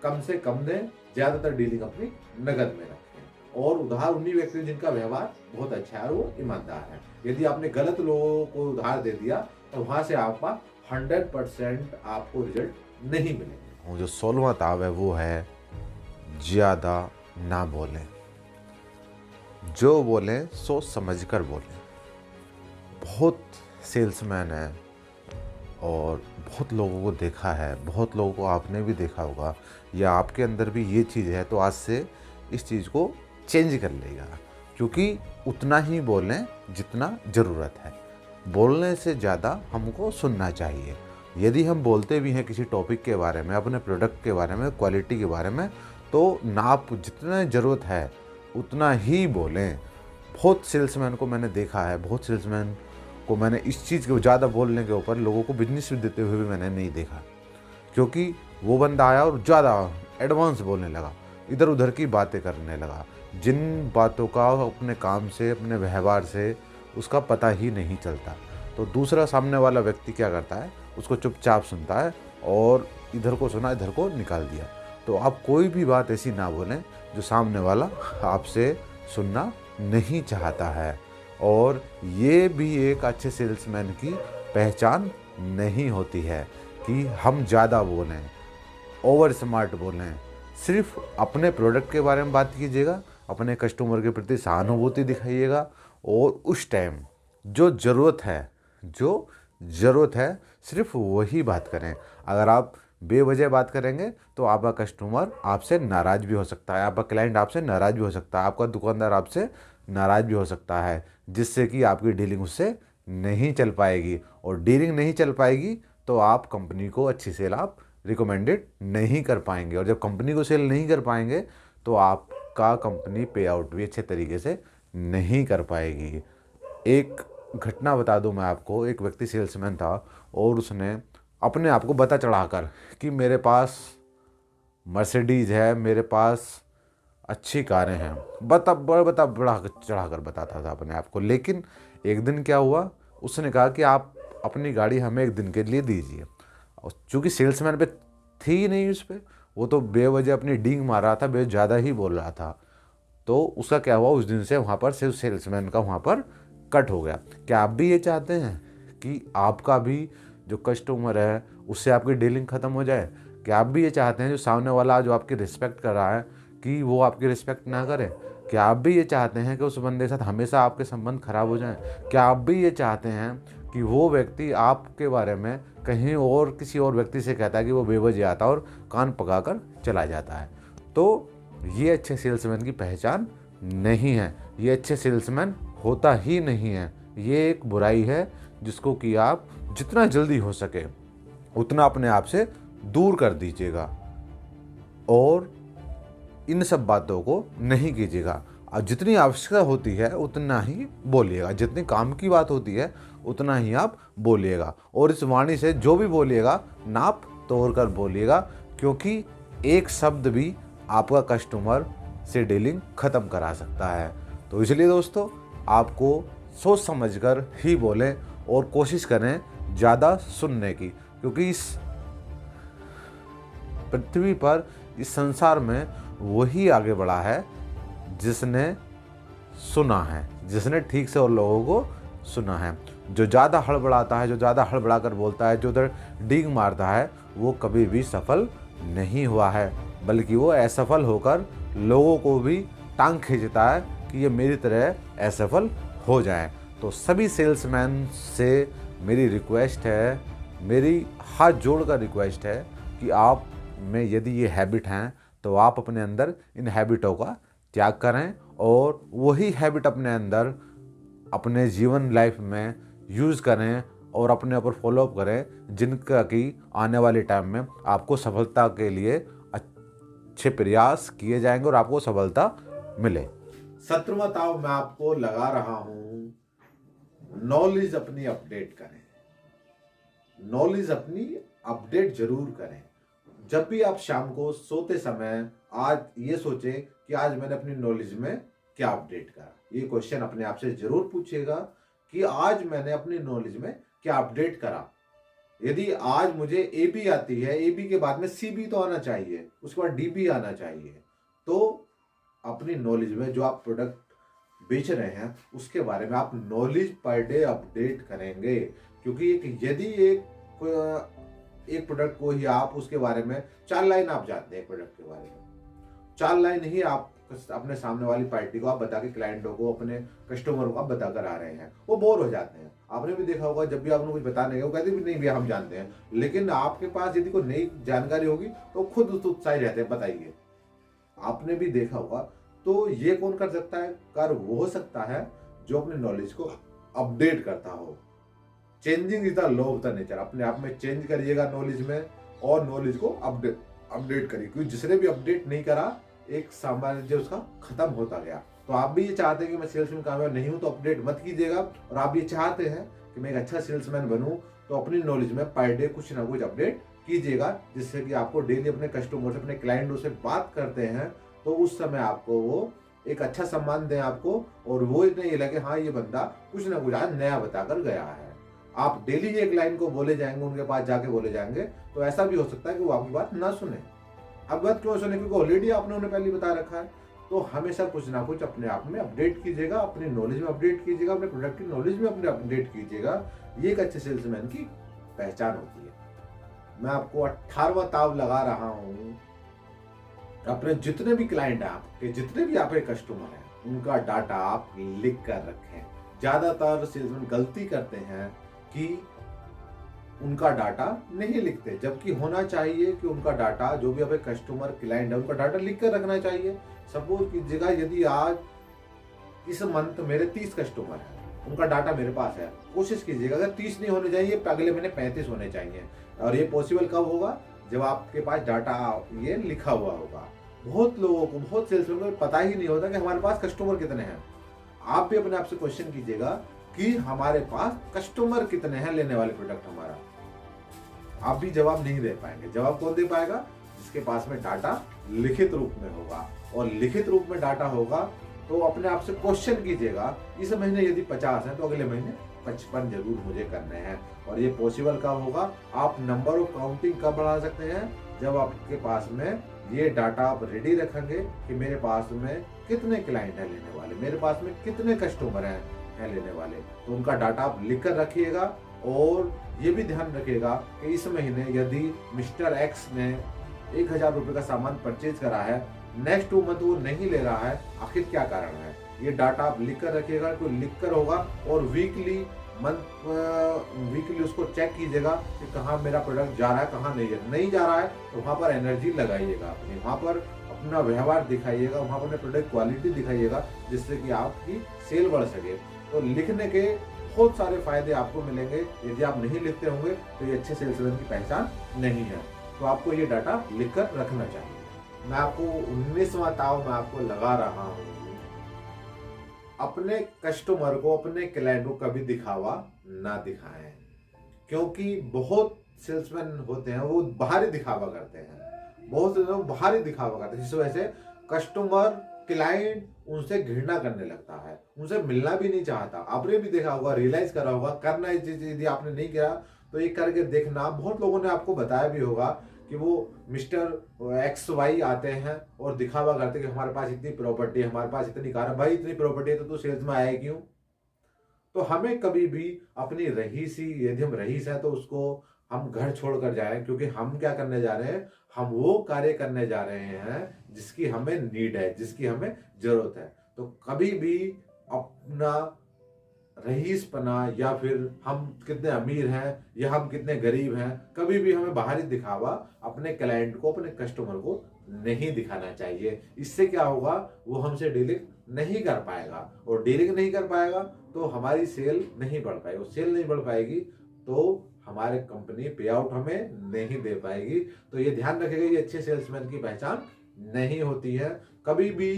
कम से कम दें, ज्यादातर डीलिंग अपनी नगद में रखें। और उधार उन्हीं व्यक्तियों जिनका व्यवहार बहुत अच्छा है और वो ईमानदार है। यदि आपने गलत लोगों को उधार दे दिया तो वहां से आपका 100% आपको रिजल्ट नहीं मिलेगा। जो 16वां ताव है वो है, ज्यादा ना बोलें। जो बोलें सोच समझ कर बोलें। बहुत सेल्समैन है और बहुत लोगों को देखा है, बहुत लोगों को आपने भी देखा होगा, या आपके अंदर भी ये चीज़ है, तो आज से इस चीज़ को चेंज कर लेगा। क्योंकि उतना ही बोलें जितना ज़रूरत है। बोलने से ज़्यादा हमको सुनना चाहिए। यदि हम बोलते भी हैं किसी टॉपिक के बारे में, अपने प्रोडक्ट के बारे में, क्वालिटी के बारे में, तो नाप जितना ज़रूरत है उतना ही बोलें। बहुत सेल्समैन को मैंने देखा है, बहुत सेल्समैन को मैंने इस चीज़ के ज़्यादा बोलने के ऊपर लोगों को बिजनेस देते हुए भी मैंने नहीं देखा। क्योंकि वो बंदा आया और ज़्यादा एडवांस बोलने लगा, इधर उधर की बातें करने लगा, जिन बातों का अपने काम से, अपने व्यवहार से उसका पता ही नहीं चलता। तो दूसरा सामने वाला व्यक्ति क्या करता है, उसको चुपचाप सुनता है और इधर को सुना, इधर को निकाल दिया। तो आप कोई भी बात ऐसी ना बोलें जो सामने वाला आपसे सुनना नहीं चाहता है। और ये भी एक अच्छे सेल्समैन की पहचान नहीं होती है कि हम ज़्यादा बोलें, ओवर स्मार्ट बोलें। सिर्फ अपने प्रोडक्ट के बारे में बात कीजिएगा, अपने कस्टमर के प्रति सहानुभूति दिखाइएगा, और उस टाइम जो ज़रूरत है सिर्फ वही बात करें। अगर आप बेवजह बात करेंगे तो आपका कस्टमर आपसे नाराज़ भी हो सकता है, आपका क्लाइंट आपसे नाराज़ भी हो सकता है, आपका दुकानदार आपसे नाराज़ भी हो सकता है, जिससे कि आपकी डीलिंग उससे नहीं चल पाएगी। और डीलिंग नहीं चल पाएगी तो आप कंपनी को अच्छी सेल आप रिकमेंडेड नहीं कर पाएंगे, और जब कंपनी को सेल नहीं कर पाएंगे तो आप आपका कंपनी पे आउट भी अच्छे तरीके से नहीं कर पाएगी। एक घटना बता दूं मैं आपको, एक व्यक्ति सेल्समैन था और उसने अपने आप को बता चढ़ाकर कि मेरे पास मर्सिडीज़ है, मेरे पास अच्छी कारें हैं, बता बढ़ा चढ़ा कर बताता था अपने आप को। लेकिन एक दिन क्या हुआ, उसने कहा कि आप अपनी गाड़ी हमें एक दिन के लिए दीजिए। और चूँकि सेल्समैन पे थी ही नहीं उस पर, वो तो बेवजह अपनी डींग मार रहा था, बेवजह ज़्यादा ही बोल रहा था। तो उसका क्या हुआ, उस दिन से वहाँ पर सिर्फ सेल्समैन का वहाँ पर कट हो गया। क्या आप भी ये चाहते हैं कि आपका भी जो कस्टमर है उससे आपकी डीलिंग ख़त्म हो जाए? क्या आप भी ये चाहते हैं जो सामने वाला जो आपकी रिस्पेक्ट कर रहा है कि वो आपकी रिस्पेक्ट ना करे? क्या आप भी ये चाहते हैं कि उस बंदे के साथ हमेशा आपके संबंध खराब हो जाएं? क्या आप भी ये चाहते हैं कि वो व्यक्ति आपके बारे में कहीं और किसी और व्यक्ति से कहता है कि वो बेवजह आता है और कान पकाकर चला जाता है? तो ये अच्छे सेल्समैन की पहचान नहीं है, ये अच्छे सेल्समैन होता ही नहीं है। ये एक बुराई है जिसको कि आप जितना जल्दी हो सके उतना अपने आप से दूर कर दीजिएगा और इन सब बातों को नहीं कीजिएगा। और जितनी आवश्यकता होती है उतना ही बोलिएगा, जितनी काम की बात होती है उतना ही आप बोलिएगा। और इस वाणी से जो भी बोलिएगा नाप तोड़ कर बोलिएगा, क्योंकि एक शब्द भी आपका कस्टमर से डीलिंग ख़त्म करा सकता है। तो इसलिए दोस्तों, आपको सोच समझकर ही बोलें और कोशिश करें ज़्यादा सुनने की, क्योंकि इस पृथ्वी पर, इस संसार में वही आगे बढ़ा है जिसने सुना है, जिसने ठीक से और लोगों को सुना है। जो ज़्यादा हड़बड़ाता है, जो ज़्यादा हड़बड़ा कर बोलता है, जो उधर डींग मारता है, वो कभी भी सफल नहीं हुआ है, बल्कि वो असफल होकर लोगों को भी टांग खींचता है कि ये मेरी तरह असफल हो जाए। तो सभी सेल्समैन से मेरी रिक्वेस्ट है, मेरी हाथ जोड़कर रिक्वेस्ट है कि आप में यदि ये हैबिट हैं तो आप अपने अंदर इन हैबिटों का त्याग करें और वही हैबिट अपने अंदर अपने जीवन लाइफ में यूज़ करें और अपने ऊपर फॉलोअप करें, जिनका कि आने वाले टाइम में आपको सफलता के लिए अच्छे प्रयास किए जाएंगे और आपको सफलता मिले। 17वां ताव मैं आपको लगा रहा हूं, नॉलेज अपनी अपडेट करें। नॉलेज अपनी अपडेट जरूर करें। जब भी आप शाम को सोते समय आज ये सोचें कि आज मैंने अपनी नॉलेज में क्या अपडेट करा। ये क्वेश्चन अपने आप से जरूर पूछिएगा कि आज मैंने अपनी नॉलेज में क्या अपडेट करा। यदि आज मुझे ए बी आती है, ए बी के बाद में सी बी तो आना चाहिए, उसके बाद डी बी आना चाहिए। तो अपनी नॉलेज में जो आप प्रोडक्ट बेच रहे हैं उसके बारे में आप नॉलेज पर डे अपडेट करेंगे, क्योंकि यदि एक प्रोडक्ट को ही आप उसके बारे में 4 लाइन आप जानते हैं, प्रोडक्ट के बारे में 4 लाइन ही आप अपने सामने वाली पार्टी को आप बता के, क्लाइंटों को, अपने कस्टमर को आप बता कर आ रहे हैं, वो बोर हो जाते हैं। आपने भी देखा होगा, जब भी आपने कुछ बताने गए वो कहते भी नहीं भैया हम जानते हैं, लेकिन आपके पास यदि कोई नई जानकारी होगी तो खुद उत्साही रहते हैं, बताइए। आपने भी देखा होगा। तो ये कौन कर सकता है? वो हो सकता है जो अपने नॉलेज को अपडेट करता हो। Changing is the law of the nature. अपने आप में चेंज करिएगा नॉलेज में और नॉलेज को अपडेट करिए, क्योंकि जिसने भी अपडेट नहीं करा एक साम्राज्य उसका खत्म होता गया। तो आप भी ये चाहते हैं कि मैं सेल्स में कामयाब नहीं हूं तो अपडेट मत कीजिएगा, और आप ये चाहते हैं कि मैं एक अच्छा सेल्समैन बनूं तो अपनी नॉलेज में पर डे कुछ ना कुछ अपडेट कीजिएगा, जिससे कि आपको डेली अपने कस्टमर से, अपने क्लाइंटों से बात करते हैं तो उस समय आपको वो एक अच्छा सम्मान दें आपको, और वो नहीं लगे हाँ ये बंदा कुछ ना कुछ आज नया बताकर गया है। आप डेली एक लाइन को बोले जाएंगे, उनके पास जाके बोले जाएंगे, तो ऐसा भी हो सकता है कि वो आपकी बात ना सुने। अब बात क्यों सुने? क्योंकि ऑलरेडी आपने उन्हें पहले बता रखा है। तो हमेशा कुछ ना कुछ अपने आप में अपडेट कीजिएगा, अपनी नॉलेज में अपडेट कीजिएगा, अपने प्रोडक्ट की नॉलेज में अपने अपडेट कीजिएगा। ये एक अच्छे सेल्समैन की पहचान होती है। मैं आपको 18वां ताव लगा रहा हूं, अपने जितने भी क्लाइंट हैं, आपके जितने भी आपके कस्टमर हैं, उनका डाटा आप लिख कर रखें। ज्यादातर सेल्समैन गलती करते हैं कि उनका डाटा नहीं लिखते, जबकि होना चाहिए कि उनका डाटा, जो भी आपके कस्टमर क्लाइंट है, उनका डाटा लिख कर रखना चाहिए। सपोज कीजिएगा यदि आज इस मंथ मेरे 30 कस्टमर हैं, उनका डाटा मेरे पास है, कोशिश कीजिएगा अगर 30 नहीं होने चाहिए, अगले महीने 35 होने चाहिए। और ये पॉसिबल कब होगा? जब आपके पास डाटा ये लिखा हुआ होगा। बहुत लोगों को, बहुत सेल्समैन को पता ही नहीं होता कि हमारे पास कस्टमर कितने हैं। आप भी अपने आप से क्वेश्चन कीजिएगा कि हमारे पास कस्टमर कितने हैं लेने वाले प्रोडक्ट हमारा। आप भी जवाब नहीं दे पाएंगे। जवाब कौन दे पाएगा? जिसके पास में डाटा लिखित रूप में होगा। और लिखित रूप में डाटा होगा तो अपने आप से क्वेश्चन कीजिएगा, इस महीने यदि 50 है तो अगले महीने 55 जरूर मुझे करने हैं। और ये पॉसिबल कब होगा? आप नंबर ऑफ काउंटिंग कब बढ़ा सकते हैं? जब आपके पास में ये डाटा आप रेडी रखेंगे कि मेरे पास में कितने क्लाइंट हैं लेने वाले, मेरे पास में कितने कस्टमर हैं लेने वाले। तो उनका डाटा आप लिख कर रखिएगा। और ये भी ध्यान रखिएगा कि इस महीने यदि मिस्टर एक्स ने 1000 रुपये का सामान परचेज करा है, नेक्स्ट 2 मंथ वो नहीं ले रहा है, आखिर क्या कारण है? ये डाटा आप लिख कर रखिएगा। तो लिख कर होगा और वीकली उसको चेक कीजिएगा कि कहाँ मेरा प्रोडक्ट जा रहा है, कहाँ नहीं जा रहा है। तो वहाँ पर एनर्जी लगाइएगा अपनी, वहाँ पर अपना व्यवहार दिखाइएगा, वहाँ पर अपने प्रोडक्ट क्वालिटी दिखाइएगा, जिससे कि आपकी सेल बढ़ सके। तो लिखने के बहुत सारे फायदे आपको मिलेंगे। यदि आप नहीं लिखते होंगे तो ये अच्छे सेल्समैन की पहचान नहीं है। तो आपको ये डाटा लिखकर रखना चाहिए। मैं आपको 19वां ताव मैं आपको लगा रहा हूँ, अपने कस्टमर को, अपने क्लाइंट को कभी दिखावा ना दिखाएं। क्योंकि बहुत सेल्समैन होते हैं वो बाहरी दिखावा करते हैं, बहुत से लोग बाहरी दिखावा करते हैं, जिस वजह से कस्टमर, क्लाइंट उनसे घृणा करने लगता है, उनसे मिलना भी नहीं चाहता। आपने भी देखा होगा, रियलाइज करा होगा, करना है चीज यदि आपने नहीं किया तो ये करके देखना। बहुत लोगों ने आपको बताया भी होगा कि वो मिस्टर एक्स वाई आते हैं और दिखावा करते हैं कि हमारे पास इतनी प्रॉपर्टी है, हमारे पास इतनी कार है। भाई इतनी प्रॉपर्टी है तो तू सेल्स में आया क्यों? तो हमें कभी भी अपनी रहीसी, यदि हम रहीस है तो उसको हम घर छोड़कर जाएं, क्योंकि हम क्या करने जा रहे हैं? हम वो कार्य करने जा रहे हैं जिसकी हमें नीड है, जिसकी हमें जरूरत है। तो कभी भी अपना रईसपना या फिर हम कितने अमीर हैं या हम कितने गरीब हैं, कभी भी हमें बाहरी दिखावा अपने क्लाइंट को, अपने कस्टमर को नहीं दिखाना चाहिए। इससे क्या होगा? वो हमसे डीलिंग नहीं कर पाएगा, और डीलिंग नहीं कर पाएगा तो हमारी सेल नहीं बढ़ पाएगी। सेल नहीं बढ़ पाएगी तो हमारे कंपनी पे आउट हमें नहीं दे पाएगी। तो ये ध्यान रखिएगा, ये अच्छे सेल्समैन की पहचान नहीं होती है। कभी भी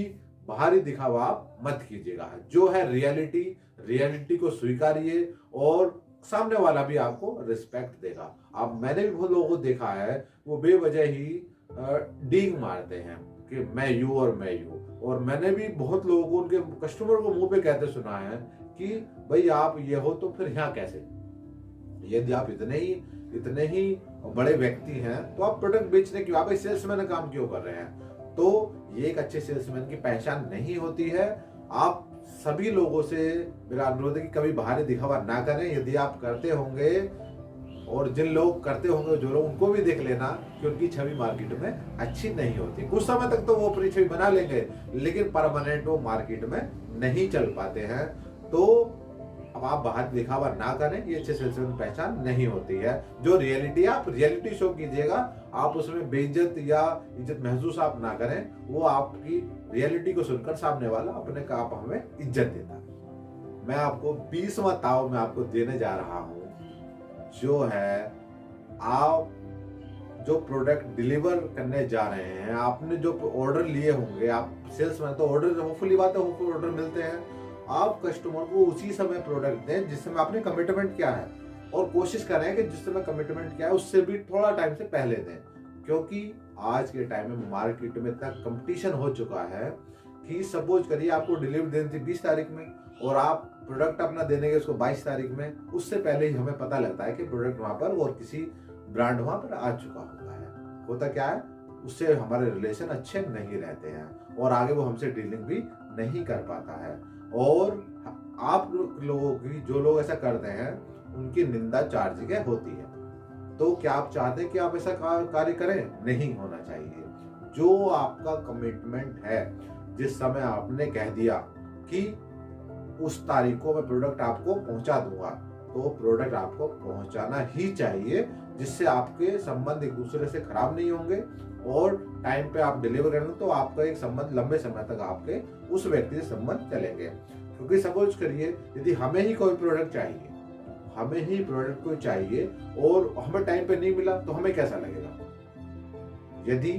बाहरी दिखावा आप मत कीजिएगा। जो है रियलिटी को स्वीकारिए और सामने वाला भी आपको रिस्पेक्ट देगा। आप, मैंने भी बहुत लोगों को देखा है वो बेवजह ही डींग मारते हैं कि मैं यू और मैं यू। और मैंने भी बहुत लोगों को, उनके कस्टमर को मुंह पे कहते सुना है कि भाई आप ये हो तो फिर यहाँ कैसे? यदि आप इतने ही बड़े व्यक्ति हैं तो आप प्रोडक्ट बेचने क्यों, आप सेल्समैन का काम क्यों कर रहे हैं? तो ये एक अच्छे सेल्समैन की पहचान नहीं होती है। आप सभी लोगों से मेरा अनुरोध है कि कभी बाहरी दिखावा ना करें। यदि आप करते होंगे, और जिन लोग करते होंगे, जो लोग, उनको भी देख लेना कि उनकी छवि मार्केट में अच्छी नहीं होती। कुछ समय तक तो वो अपनी छवि बना लेंगे, लेकिन परमानेंट वो मार्केट में नहीं चल पाते हैं। तो अब आप बाहर दिखावा ना करें, ये अच्छे सेल्समैन की पहचान नहीं होती है। जो रियलिटी है, आप रियलिटी शो कीजिएगा, आप उसमें बेइज्जत या इज्जत महसूस आप ना करें। वो आपकी रियलिटी को सुनकर सामने वाला अपने का आप हमें इज्जत देता है। मैं आपको 20वां ताव में आपको देने जा रहा हूं, जो है आप जो प्रोडक्ट डिलीवर करने जा रहे हैं, आपने जो ऑर्डर लिए होंगे, आप सेल्समैन तो ऑर्डर, होपफुली बात है, ऑर्डर मिलते हैं। आप कस्टमर को उसी समय प्रोडक्ट दें जिस समय आपने कमिटमेंट किया है, और कोशिश करें कि जिस समय कमिटमेंट किया है उससे भी थोड़ा टाइम से पहले दें। क्योंकि आज के टाइम में मार्केट में इतना कंपटीशन हो चुका है कि सपोज करिए आपको डिलीवरी देनी थी 20 तारीख में और आप प्रोडक्ट अपना देने के उसको 22 तारीख में, उससे पहले ही हमें पता लगता है कि प्रोडक्ट वहां पर और किसी ब्रांड वहां पर आ चुका होता है। होता क्या है? उससे हमारे रिलेशन अच्छे नहीं रहते हैं और आगे वो हमसे डीलिंग भी नहीं कर पाता है। और आप लोगों की, जो लोग ऐसा करते हैं, उनकी निंदा चार जगह होती है। तो क्या आप चाहते हैं कि आप ऐसा कार्य करें? नहीं होना चाहिए। जो आपका कमिटमेंट है, जिस समय आपने कह दिया कि उस तारीख को मैं प्रोडक्ट आपको पहुंचा दूंगा, तो प्रोडक्ट आपको पहुंचाना ही चाहिए, जिससे आपके संबंध एक दूसरे से खराब नहीं होंगे और टाइम पे आप डिलीवर करेंगे तो आपका एक संबंध लंबे समय तक आपके उस व्यक्ति से संबंध चलेंगे। क्योंकि सपोज करिए यदि हमें ही कोई प्रोडक्ट चाहिए, हमें ही प्रोडक्ट को चाहिए और हमें टाइम पे नहीं मिला तो हमें कैसा लगेगा? यदि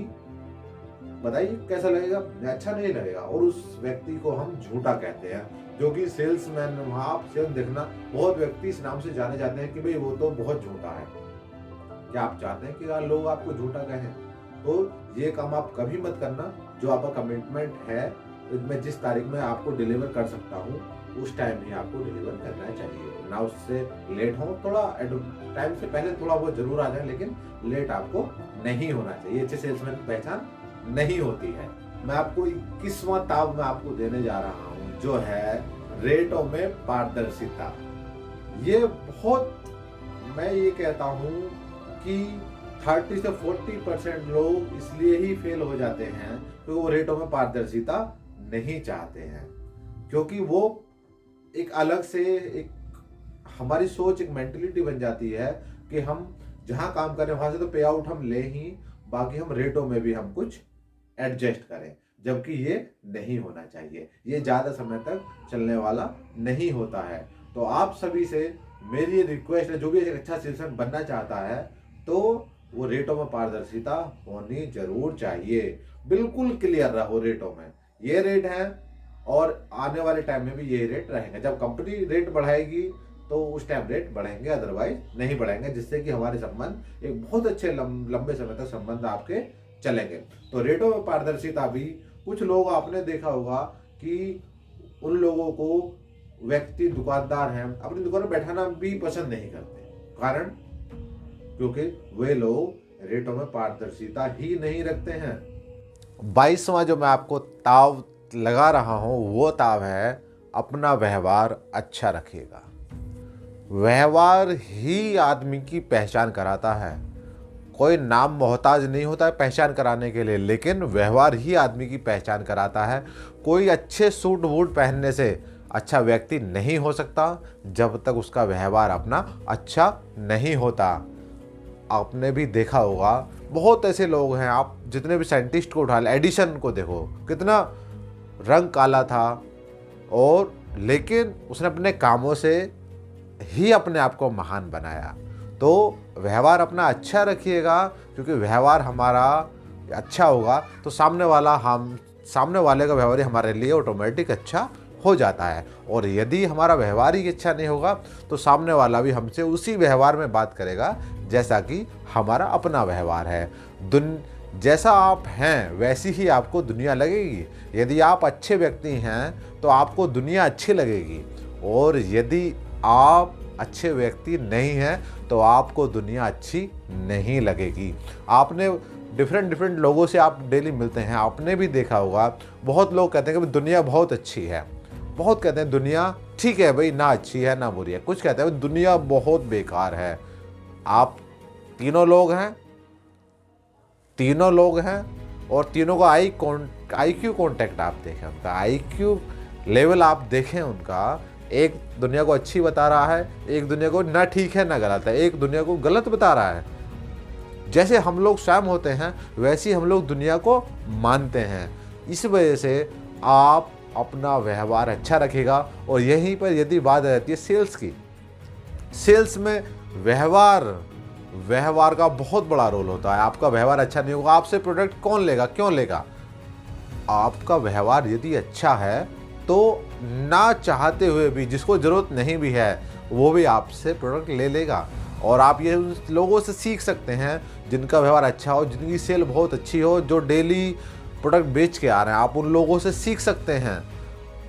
बताइए कैसा लगेगा? अच्छा नहीं लगेगा। और उस व्यक्ति को हम झूठा कहते हैं, जो कि सेल्समैन, वहाँ आप सेल्स देखना, बहुत व्यक्ति इस नाम से जाने जाते हैं कि भाई वो तो बहुत झूठा है। क्या आप चाहते हैं कि यार लोग आपको झूठा कहें? तो ये काम आप कभी मत करना। जो आपका कमिटमेंट है, मैं जिस तारीख में आपको डिलीवर कर सकता हूँ उस टाइम ही आपको डिलीवर करना चाहिए, ना उससे लेट हो। थोड़ा टाइम से पहले थोड़ा बहुत जरूर आ जाए, लेकिन लेट आपको नहीं होना चाहिए। अच्छे सेल्समैन की पहचान नहीं होती है। मैं आपको 21वां ताव मैं आपको देने जा रहा हूँ, जो है रेटों में पारदर्शिता। ये बहुत, मैं ये कहता हूँ कि 30 से 40% लोग इसलिए ही फेल हो जाते हैं कि वो रेटों में पारदर्शिता नहीं चाहते हैं। क्योंकि वो एक अलग से एक हमारी सोच, एक मेंटेलिटी बन जाती है कि हम जहां काम करें वहां से तो पे आउट हम ले ही, बाकी हम रेटों में भी हम कुछ एडजस्ट करें, जबकि ये नहीं होना चाहिए। ये ज्यादा समय तक चलने वाला नहीं होता है। तो आप सभी से मेरी रिक्वेस्ट है, जो भी एक अच्छा सेल्समैन बनना चाहता है तो वो रेटों में पारदर्शिता होनी जरूर चाहिए। बिल्कुल क्लियर रहो रेटों में, ये रेट है और आने वाले टाइम में भी ये रेट रहेंगे। जब कंपनी रेट बढ़ाएगी तो उस टाइम रेट बढ़ेंगे, अदरवाइज नहीं बढ़ेंगे, जिससे कि हमारे संबंध एक बहुत अच्छे लंबे समय तक संबंध आपके चलेंगे। तो रेटों में पारदर्शिता भी, कुछ लोग आपने देखा होगा कि उन लोगों को व्यक्ति दुकानदार हैं अपनी दुकान में बैठाना भी पसंद नहीं करते। कारण क्योंकि वे लोग रेटों में पारदर्शिता ही नहीं रखते हैं। 22वां जो मैं आपको ताव लगा रहा हूं वो ताव है अपना व्यवहार अच्छा रखिएगा। व्यवहार ही आदमी की पहचान कराता है। कोई नाम मोहताज नहीं होता है पहचान कराने के लिए, लेकिन व्यवहार ही आदमी की पहचान कराता है। कोई अच्छे सूट बूट पहनने से अच्छा व्यक्ति नहीं हो सकता जब तक उसका व्यवहार अपना अच्छा नहीं होता। आपने भी देखा होगा बहुत ऐसे लोग हैं, आप जितने भी साइंटिस्ट को उठा ले, एडिसन को देखो, कितना रंग काला था और लेकिन उसने अपने कामों से ही अपने आप को महान बनाया। तो व्यवहार अपना अच्छा रखिएगा, क्योंकि व्यवहार हमारा अच्छा होगा तो सामने वाले का व्यवहार हमारे लिए ऑटोमेटिक अच्छा हो जाता है। और यदि हमारा व्यवहार ही अच्छा नहीं होगा तो सामने वाला भी हमसे उसी व्यवहार में बात करेगा जैसा कि हमारा अपना व्यवहार है। जैसा आप हैं वैसी ही आपको दुनिया लगेगी। यदि आप अच्छे व्यक्ति हैं तो आपको दुनिया अच्छी लगेगी, और यदि आप अच्छे व्यक्ति नहीं हैं तो आपको दुनिया अच्छी नहीं लगेगी। आपने डिफरेंट लोगों से आप डेली मिलते हैं, आपने भी देखा होगा बहुत लोग कहते हैं कि दुनिया बहुत अच्छी है, बहुत कहते हैं दुनिया ठीक है भाई, ना अच्छी है ना बुरी है। कुछ कहते हैं दुनिया बहुत बेकार है। आप तीनों लोग हैं और तीनों का IQ कॉन्टेक्ट आप देखें, उनका IQ लेवल आप देखें उनका। एक दुनिया को अच्छी बता रहा है, एक दुनिया को ना ठीक है ना गलत है, एक दुनिया को गलत बता रहा है। जैसे हम लोग स्वयं होते हैं वैसे हम लोग दुनिया को मानते हैं। इस वजह से आप अपना व्यवहार अच्छा रखेगा। और यहीं पर यदि बात रहती है सेल्स की, सेल्स में व्यवहार का बहुत बड़ा रोल होता है। आपका व्यवहार अच्छा नहीं होगा, आपसे प्रोडक्ट कौन लेगा, क्यों लेगा? आपका व्यवहार यदि अच्छा है तो ना चाहते हुए भी, जिसको ज़रूरत नहीं भी है, वो भी आपसे प्रोडक्ट ले लेगा। और आप ये उन लोगों से सीख सकते हैं जिनका व्यवहार अच्छा हो, जिनकी सेल बहुत अच्छी हो, जो डेली प्रोडक्ट बेच के आ रहे हैं। आप उन लोगों से सीख सकते हैं।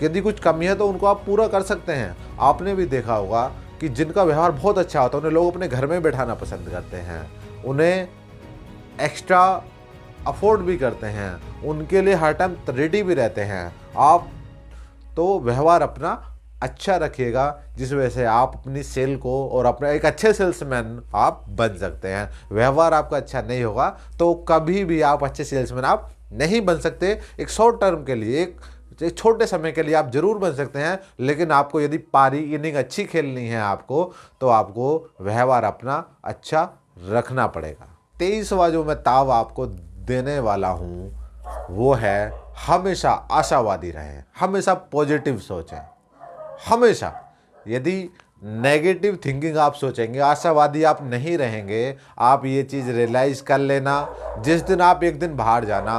यदि कुछ कमी है तो उनको आप पूरा कर सकते हैं। आपने भी देखा होगा कि जिनका व्यवहार बहुत अच्छा होता है उन्हें लोग अपने घर में बैठाना पसंद करते हैं, उन्हें एक्स्ट्रा अफोर्ड भी करते हैं, उनके लिए हर टाइम रेडी भी रहते हैं। आप तो व्यवहार अपना अच्छा रखिएगा, जिस वजह से आप अपनी सेल को और अपना एक अच्छे सेल्समैन आप बन सकते हैं। व्यवहार आपका अच्छा नहीं होगा तो कभी भी आप अच्छे सेल्समैन आप नहीं बन सकते। एक शॉर्ट टर्म के लिए, एक छोटे समय के लिए आप जरूर बन सकते हैं, लेकिन आपको यदि पारी इनिंग अच्छी खेलनी है आपको, तो आपको व्यवहार अपना अच्छा रखना पड़ेगा। 23वां जो मैं ताव आपको देने वाला हूँ वो है हमेशा आशावादी रहें, हमेशा पॉजिटिव सोचें। हमेशा, यदि नेगेटिव थिंकिंग आप सोचेंगे, आशावादी आप नहीं रहेंगे। आप ये चीज़ रियलाइज़ कर लेना, जिस दिन आप एक दिन बाहर जाना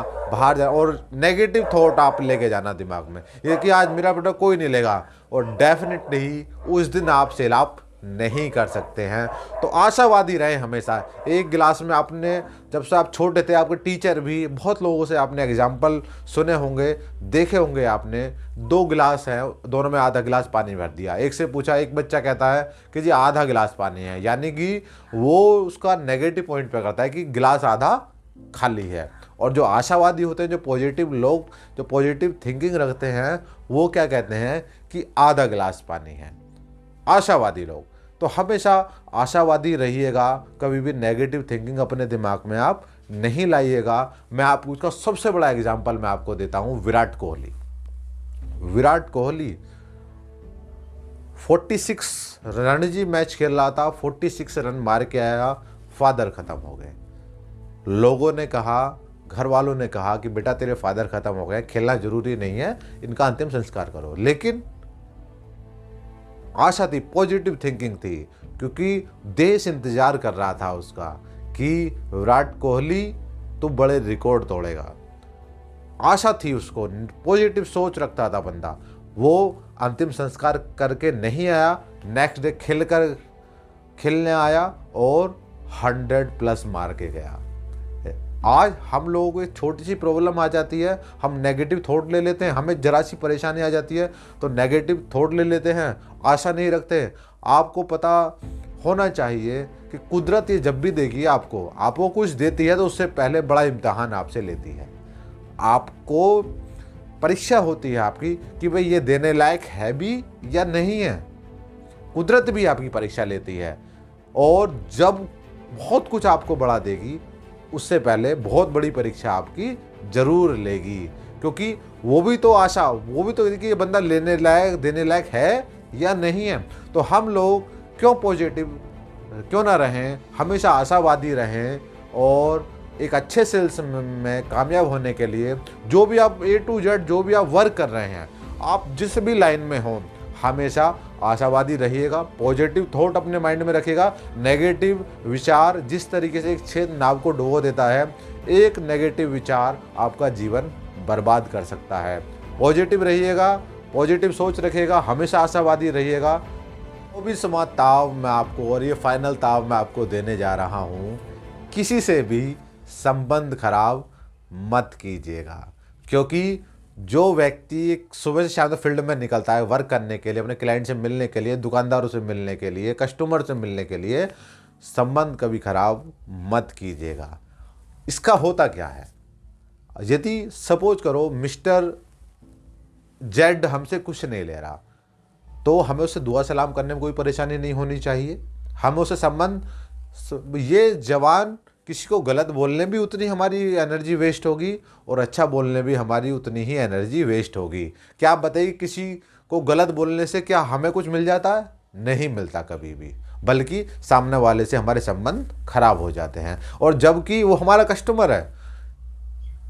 और नेगेटिव थॉट आप लेके जाना दिमाग में, ये कि आज मेरा बेटा कोई नहीं लेगा, और डेफिनेटली उस दिन आप सेल आप नहीं कर सकते हैं। तो आशावादी रहे हमेशा। एक गिलास में आपने, जब से आप छोटे थे, आपके टीचर भी, बहुत लोगों से आपने एग्जाम्पल सुने होंगे, देखे होंगे आपने, 2 गिलास हैं, दोनों में आधा गिलास पानी भर दिया। एक से पूछा, एक बच्चा कहता है कि जी आधा गिलास पानी है, यानी कि वो उसका नेगेटिव पॉइंट पे करता है कि गिलास आधा खाली है। और जो आशावादी होते हैं, जो पॉजिटिव लोग, जो पॉजिटिव थिंकिंग रखते हैं, वो क्या कहते हैं कि आधा गिलास पानी है। आशावादी लोग तो हमेशा आशावादी रहिएगा, कभी भी नेगेटिव थिंकिंग अपने दिमाग में आप नहीं लाइएगा। मैं आपको उसका सबसे बड़ा एग्जांपल मैं आपको देता हूं, विराट कोहली। विराट कोहली 46 रणजी मैच खेल रहा था, 46 रन मार के आया, फादर खत्म हो गए। लोगों ने कहा, घर वालों ने कहा कि बेटा तेरे फादर खत्म हो गए, खेलना जरूरी नहीं है, इनका अंतिम संस्कार करो। लेकिन आशा थी, पॉजिटिव थिंकिंग थी, क्योंकि देश इंतजार कर रहा था उसका कि विराट कोहली तो बड़े रिकॉर्ड तोड़ेगा। आशा थी उसको, पॉजिटिव सोच रखता था बंदा। वो अंतिम संस्कार करके नहीं आया, नेक्स्ट डे खेलने आया और 100+ मार के गया। आज हम लोगों को एक छोटी सी प्रॉब्लम आ जाती है, हम नेगेटिव थॉट ले लेते हैं, हमें जरा सी परेशानी आ जाती है तो नेगेटिव थॉट ले लेते हैं, आशा नहीं रखते। आपको पता होना चाहिए कि कुदरत ये जब भी देगी आपको कुछ देती है तो उससे पहले बड़ा इम्तिहान आपसे लेती है। आपको परीक्षा होती है आपकी कि भाई ये देने लायक है भी या नहीं है। कुदरत भी आपकी परीक्षा लेती है, और जब बहुत कुछ आपको बढ़ा देगी, उससे पहले बहुत बड़ी परीक्षा आपकी जरूर लेगी, क्योंकि वो भी तो आशा, वो भी तो कि ये बंदा लेने लायक, देने लायक है या नहीं है। तो हम लोग क्यों पॉजिटिव क्यों ना रहें, हमेशा आशावादी रहें, और एक अच्छे सेल्स में कामयाब होने के लिए जो भी आप A to Z जो भी आप वर्क कर रहे हैं, आप जिस भी लाइन में हों, हमेशा आशावादी रहिएगा, पॉजिटिव थॉट अपने माइंड में रखिएगा। नेगेटिव विचार जिस तरीके से एक छेद नाव को डुबो देता है, एक नेगेटिव विचार आपका जीवन बर्बाद कर सकता है। पॉजिटिव रहिएगा, पॉजिटिव सोच रखिएगा, हमेशा आशावादी रहिएगा। वो भी समा ताव मैं आपको, और ये फाइनल ताव मैं आपको देने जा रहा हूँ, किसी से भी संबंध खराब मत कीजिएगा। क्योंकि जो व्यक्ति सुबह से शाम तक फील्ड में निकलता है वर्क करने के लिए, अपने क्लाइंट से मिलने के लिए, दुकानदारों से मिलने के लिए, कस्टमर से मिलने के लिए, संबंध कभी खराब मत कीजिएगा। इसका होता क्या है, यदि सपोज करो मिस्टर जेड हमसे कुछ नहीं ले रहा, तो हमें उससे दुआ सलाम करने में कोई परेशानी नहीं होनी चाहिए। हमें उससे संबंध, ये जवान किसी को गलत बोलने भी उतनी हमारी एनर्जी वेस्ट होगी, और अच्छा बोलने भी हमारी उतनी ही एनर्जी वेस्ट होगी। क्या आप बताइए, किसी को गलत बोलने से क्या हमें कुछ मिल जाता है? नहीं मिलता कभी भी, बल्कि सामने वाले से हमारे संबंध खराब हो जाते हैं। और जबकि वो हमारा कस्टमर है,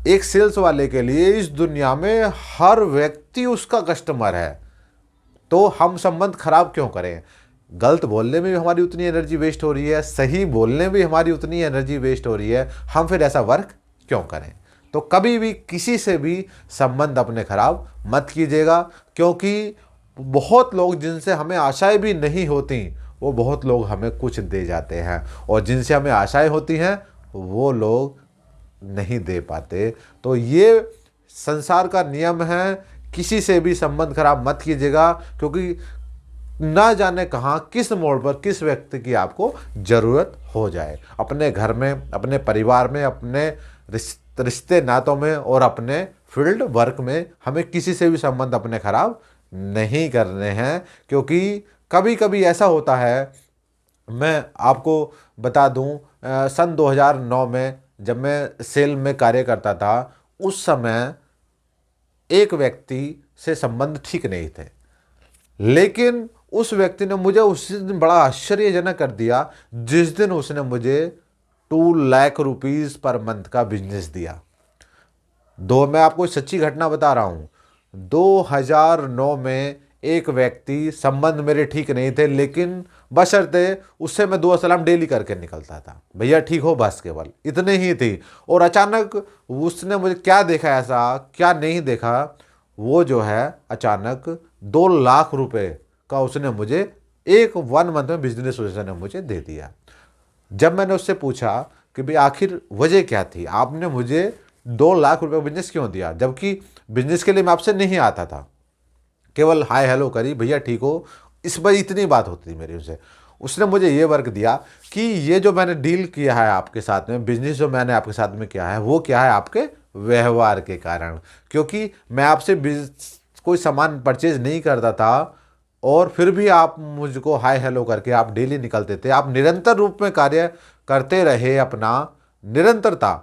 एक सेल्स वाले के लिए इस दुनिया में हर व्यक्ति उसका कस्टमर है, तो हम संबंध खराब क्यों करें? गलत बोलने में भी हमारी उतनी एनर्जी वेस्ट हो रही है, सही बोलने में भी हमारी उतनी एनर्जी वेस्ट हो रही है, हम फिर ऐसा वर्क क्यों करें? तो कभी भी किसी से भी संबंध अपने खराब मत कीजिएगा, क्योंकि बहुत लोग जिनसे हमें आशाएं भी नहीं होती, वो बहुत लोग हमें कुछ दे जाते हैं, और जिनसे हमें आशाएं होती हैं वो लोग नहीं दे पाते। तो ये संसार का नियम है, किसी से भी संबंध खराब मत कीजिएगा, क्योंकि ना जाने कहाँ किस मोड़ पर किस व्यक्ति की आपको ज़रूरत हो जाए। अपने घर में, अपने परिवार में, अपने रिश्ते नातों में, और अपने फील्ड वर्क में हमें किसी से भी संबंध अपने खराब नहीं करने हैं। क्योंकि कभी कभी ऐसा होता है, मैं आपको बता दूं, सन 2009 में जब मैं सेल में कार्य करता था, उस समय एक व्यक्ति से संबंध ठीक नहीं थे, लेकिन उस व्यक्ति ने मुझे उस दिन बड़ा आश्चर्यजनक कर दिया, जिस दिन उसने मुझे 2 लाख रुपीस पर मंथ का बिजनेस दिया। मैं आपको सच्ची घटना बता रहा हूँ, 2009 में एक व्यक्ति, संबंध मेरे ठीक नहीं थे, लेकिन बशर्ते उससे मैं दुआ सलाम डेली करके निकलता था, भैया ठीक हो, बस केवल इतने ही थी। और अचानक उसने मुझे क्या देखा, ऐसा क्या नहीं देखा, वो जो है अचानक 2 लाख रुपए का उसने मुझे एक 1 मंथ में बिजनेस ने मुझे दे दिया। जब मैंने उससे पूछा कि भाई आखिर वजह क्या थी, आपने मुझे 2 लाख रुपए बिजनेस क्यों दिया, जबकि बिजनेस के लिए मैं आपसे नहीं आता था, केवल हाय हेलो करी, भैया ठीक हो, इस पर इतनी बात होती थी मेरी उनसे। उसने मुझे ये वर्क दिया कि ये जो मैंने डील किया है आपके साथ में, बिजनेस जो मैंने आपके साथ में किया है, वो क्या है, आपके व्यवहार के कारण। क्योंकि मैं आपसे कोई सामान परचेज नहीं करता था और फिर भी आप मुझको हाय हेलो करके आप डेली निकलते थे, आप निरंतर रूप में कार्य करते रहे, अपना निरंतरता,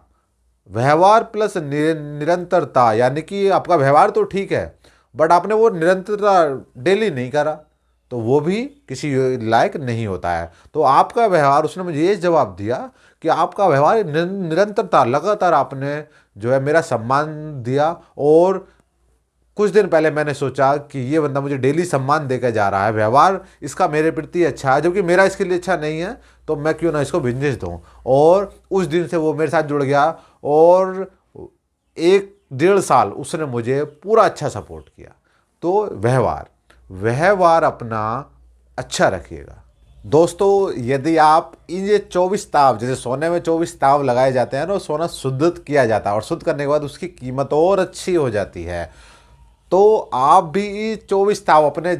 व्यवहार प्लस निरंतरता, यानी कि आपका व्यवहार तो ठीक है बट आपने वो निरंतरता डेली नहीं करा, तो वो भी किसी लायक नहीं होता है। तो आपका व्यवहार, उसने मुझे ये जवाब दिया कि आपका व्यवहार निरंतरता, लगातार आपने जो है मेरा सम्मान दिया। और कुछ दिन पहले मैंने सोचा कि ये बंदा मुझे डेली सम्मान देकर जा रहा है, व्यवहार इसका मेरे प्रति अच्छा है, जबकि मेरा इसके लिए अच्छा नहीं है, तो मैं क्यों ना इसको बिजनेस दूँ। और उस दिन से वो मेरे साथ जुड़ गया और 1 डेढ़ साल उसने मुझे पूरा अच्छा सपोर्ट किया। तो व्यवहार अपना अच्छा रखिएगा दोस्तों। यदि आप इन ये 24 ताव, जैसे सोने में 24 ताव लगाए जाते हैं ना, सोना शुद्ध किया जाता है और शुद्ध करने के बाद उसकी कीमत और अच्छी हो जाती है। तो आप भी 24 ताव अपने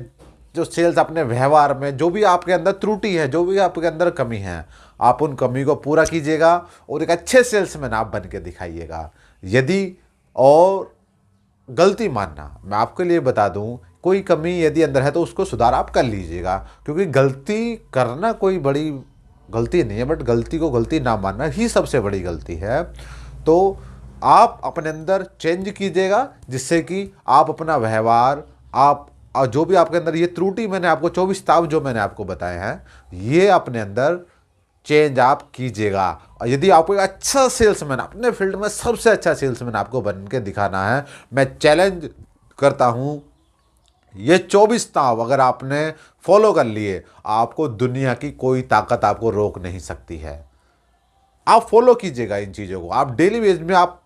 जो सेल्स, अपने व्यवहार में जो भी आपके अंदर त्रुटि है, जो भी आपके अंदर कमी है, आप उन कमी को पूरा कीजिएगा और एक अच्छे सेल्समैन आप बन के दिखाइएगा। यदि और गलती मानना, मैं आपके लिए बता दूं, कोई कमी यदि अंदर है तो उसको सुधार आप कर लीजिएगा, क्योंकि गलती करना कोई बड़ी गलती नहीं है, बट गलती को गलती ना मानना ही सबसे बड़ी गलती है। तो आप अपने अंदर चेंज कीजिएगा, जिससे कि आप अपना व्यवहार, आप जो भी आपके अंदर ये त्रुटि मैंने आपको 24 ताव जो मैंने आपको बताए हैं, ये अपने अंदर चेंज आप कीजिएगा। और यदि आपको एक अच्छा सेल्समैन, अपने फील्ड में सबसे अच्छा सेल्समैन आपको बन के दिखाना है, मैं चैलेंज करता हूं, ये 24 ताव अगर आपने फॉलो कर लिए, आपको दुनिया की कोई ताकत आपको रोक नहीं सकती है। आप फॉलो कीजिएगा इन चीज़ों को, आप डेली बेस में आप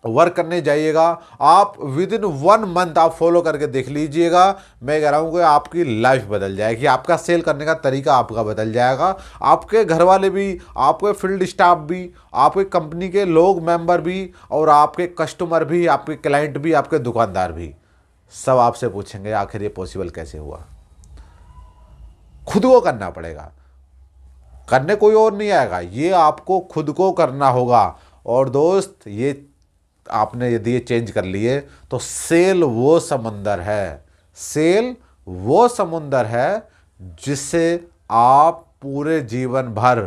वर्क करने जाइएगा, आप विद इन 1 मंथ आप फॉलो करके देख लीजिएगा। मैं कह रहा हूँ कि आपकी लाइफ बदल जाएगी, आपका सेल करने का तरीका आपका बदल जाएगा, आपके घर वाले भी, आपके फील्ड स्टाफ भी, आपके कंपनी के लोग मेंबर भी, और आपके कस्टमर भी, आपके क्लाइंट भी, आपके दुकानदार भी, सब आपसे पूछेंगे आखिर ये पॉसिबल कैसे हुआ। खुद को करना पड़ेगा, करने कोई और नहीं आएगा, ये आपको खुद को करना होगा। और दोस्त, ये आपने यदि ये चेंज कर लिए तो सेल वो समंदर है, सेल वो समुंदर है जिससे आप पूरे जीवन भर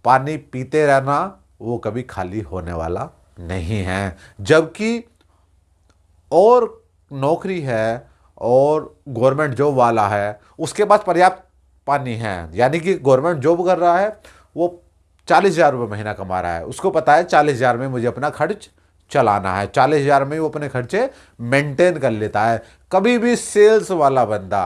पानी पीते रहना, वो कभी खाली होने वाला नहीं है। जबकि और नौकरी है और गवर्नमेंट जॉब वाला है, उसके पास पर्याप्त पानी है, यानी कि गवर्नमेंट जॉब कर रहा है, वो 40,000 रुपये महीना कमा रहा है, उसको पता है 40,000 में मुझे अपना खर्च चलाना है, 40,000 में वो अपने खर्चे मेंटेन कर लेता है। कभी भी सेल्स वाला बंदा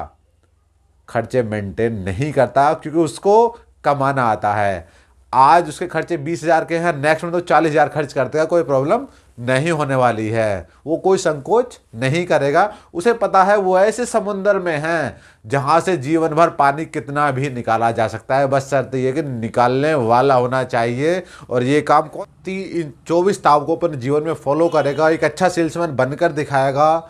खर्चे मेंटेन नहीं करता, क्योंकि उसको कमाना आता है। आज उसके खर्चे 20,000 के हैं, नेक्स्ट में तो 40,000 खर्च करते हैं, कोई प्रॉब्लम नहीं होने वाली है, वो कोई संकोच नहीं करेगा। उसे पता है वो ऐसे समुंदर में है जहां से जीवन भर पानी कितना भी निकाला जा सकता है, बस शर्त ये कि निकालने वाला होना चाहिए। और ये काम कौन इन 24 ताव को अपने जीवन में फॉलो करेगा, एक अच्छा सेल्समैन बनकर दिखाएगा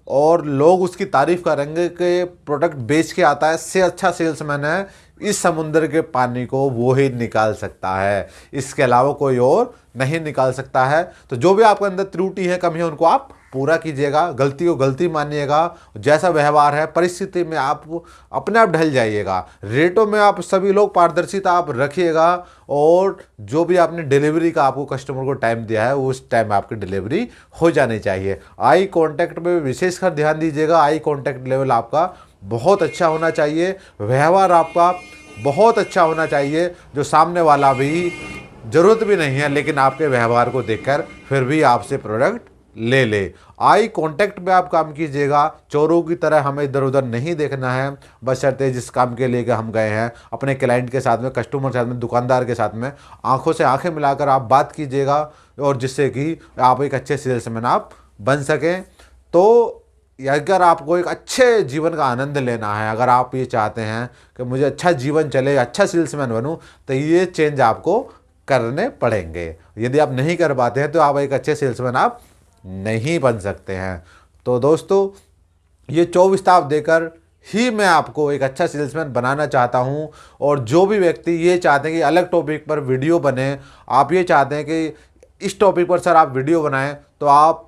और लोग उसकी तारीफ करेंगे कि प्रोडक्ट बेच के आता है, से अच्छा सेल्समैन है, इस समुद्र के पानी को वो ही निकाल सकता है, इसके अलावा कोई और नहीं निकाल सकता है। तो जो भी आपके अंदर त्रुटि है, कमी है, उनको आप पूरा कीजिएगा, गलती को गलती मानिएगा। जैसा व्यवहार है, परिस्थिति में आप अपने आप ढल जाइएगा, रेटों में आप सभी लोग पारदर्शिता आप रखिएगा, और जो भी आपने डिलीवरी का आपको कस्टमर को टाइम दिया है, उस टाइम आपकी डिलीवरी हो जानी चाहिए। आई कांटेक्ट में विशेषकर ध्यान दीजिएगा, आई कांटेक्ट लेवल आपका बहुत अच्छा होना चाहिए, व्यवहार आपका बहुत अच्छा होना चाहिए, जो सामने वाला भी, ज़रूरत भी नहीं है लेकिन आपके व्यवहार को देखकर फिर भी आपसे प्रोडक्ट ले ले। आई कांटेक्ट में आप काम कीजिएगा, चोरों की तरह हमें इधर उधर नहीं देखना है। बशर्ते जिस काम के लिए हम गए हैं, अपने क्लाइंट के साथ में, कस्टमर के साथ में, दुकानदार के साथ में आंखों से आंखें मिलाकर आप बात कीजिएगा, और जिससे कि आप एक अच्छे सेल्समैन आप बन सकें। तो अगर आपको एक अच्छे जीवन का आनंद लेना है, अगर आप ये चाहते हैं कि मुझे अच्छा जीवन चले, अच्छा सेल्समैन बनूं, तो ये चेंज आपको करने पड़ेंगे। यदि आप नहीं कर पाते हैं तो आप एक अच्छे सेल्समैन आप नहीं बन सकते हैं। तो दोस्तों, ये 24 स्टेप देकर ही मैं आपको एक अच्छा सेल्समैन बनाना चाहता हूं। और जो भी व्यक्ति ये चाहते हैं कि अलग टॉपिक पर वीडियो बने, आप ये चाहते हैं कि इस टॉपिक पर सर आप वीडियो बनाएं, तो आप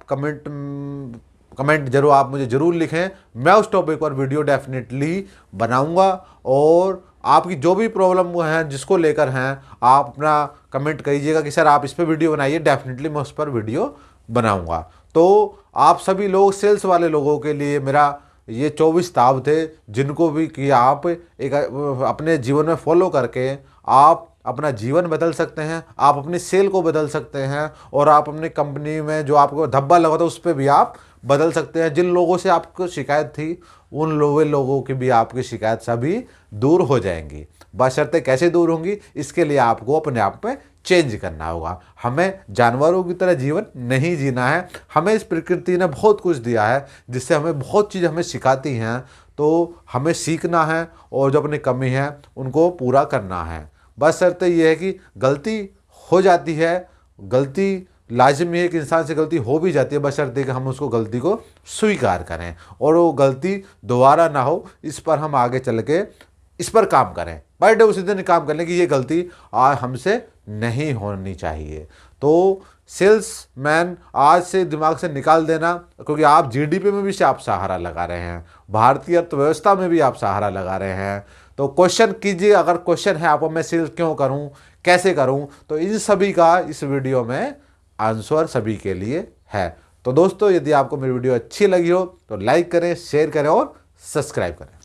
कमेंट जरूर आप मुझे ज़रूर लिखें। मैं उस टॉपिक पर वीडियो डेफिनेटली बनाऊंगा। और आपकी जो भी प्रॉब्लम है, जिसको लेकर हैं, आप अपना कमेंट कीजिएगा कि सर आप इस पर वीडियो बनाइए, डेफिनेटली मैं उस पर वीडियो बनाऊंगा। तो आप सभी लोग, सेल्स वाले लोगों के लिए मेरा ये 24 स्टेप थे, जिनको भी कि आप एक अपने जीवन में फॉलो करके आप अपना जीवन बदल सकते हैं, आप अपनी सेल को बदल सकते हैं, और आप अपनी कंपनी में जो आपको धब्बा लगा था उस पर भी आप बदल सकते हैं। जिन लोगों से आपको शिकायत थी, उन लोगों की भी आपकी शिकायत सभी दूर हो जाएंगी। बशर्ते कैसे दूर होंगी, इसके लिए आपको अपने आप में चेंज करना होगा। हमें जानवरों की तरह जीवन नहीं जीना है। हमें इस प्रकृति ने बहुत कुछ दिया है, जिससे हमें बहुत चीज़ हमें सिखाती हैं। तो हमें सीखना है, और जो अपनी कमी है उनको पूरा करना है। बस शर्त यह है कि गलती हो जाती है, गलती लाजिमी है कि इंसान से गलती हो भी जाती है, बशर्ते कि हम उसको गलती को स्वीकार करें, और वो गलती दोबारा ना हो, इस पर हम आगे चल के इस पर काम करें। बाय डे उसी दिन काम करने की ये गलती हमसे नहीं होनी चाहिए। तो सेल्समैन आज से दिमाग से निकाल देना, क्योंकि आप जीडीपी में भी से आप सहारा लगा रहे हैं, भारतीय अर्थव्यवस्था में भी आप सहारा लगा रहे हैं। तो क्वेश्चन कीजिए, अगर क्वेश्चन है आपको मैं सेल्स क्यों करूं, कैसे करूं, तो इन सभी का इस वीडियो में आंसर सभी के लिए है। तो दोस्तों, यदि आपको मेरी वीडियो अच्छी लगी हो तो लाइक करें, शेयर करें और सब्सक्राइब करें।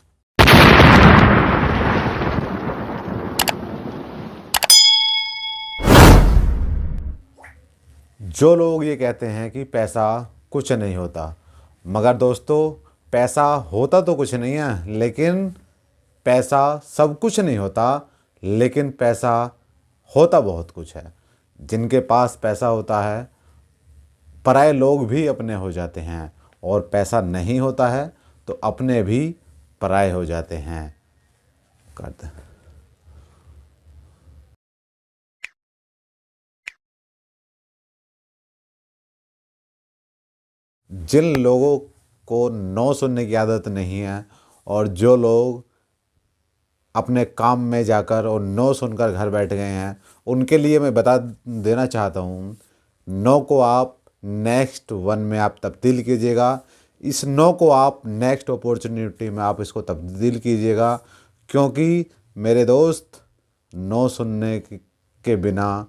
जो लोग ये कहते हैं कि पैसा कुछ नहीं होता, मगर दोस्तों, पैसा होता तो कुछ नहीं है, लेकिन पैसा सब कुछ नहीं होता, लेकिन पैसा होता बहुत कुछ है। जिनके पास पैसा होता है, पराये लोग भी अपने हो जाते हैं, और पैसा नहीं होता है तो अपने भी पराये हो जाते हैं। करते हैं। जिन लोगों को नो सुनने की आदत नहीं है, और जो लोग अपने काम में जाकर और नो सुनकर घर बैठ गए हैं, उनके लिए मैं बता देना चाहता हूँ, नो को आप नेक्स्ट वन में आप तब्दील कीजिएगा। इस नो को आप नेक्स्ट अपॉर्चुनिटी में आप इसको तब्दील कीजिएगा, क्योंकि मेरे दोस्त, नो सुनने के बिना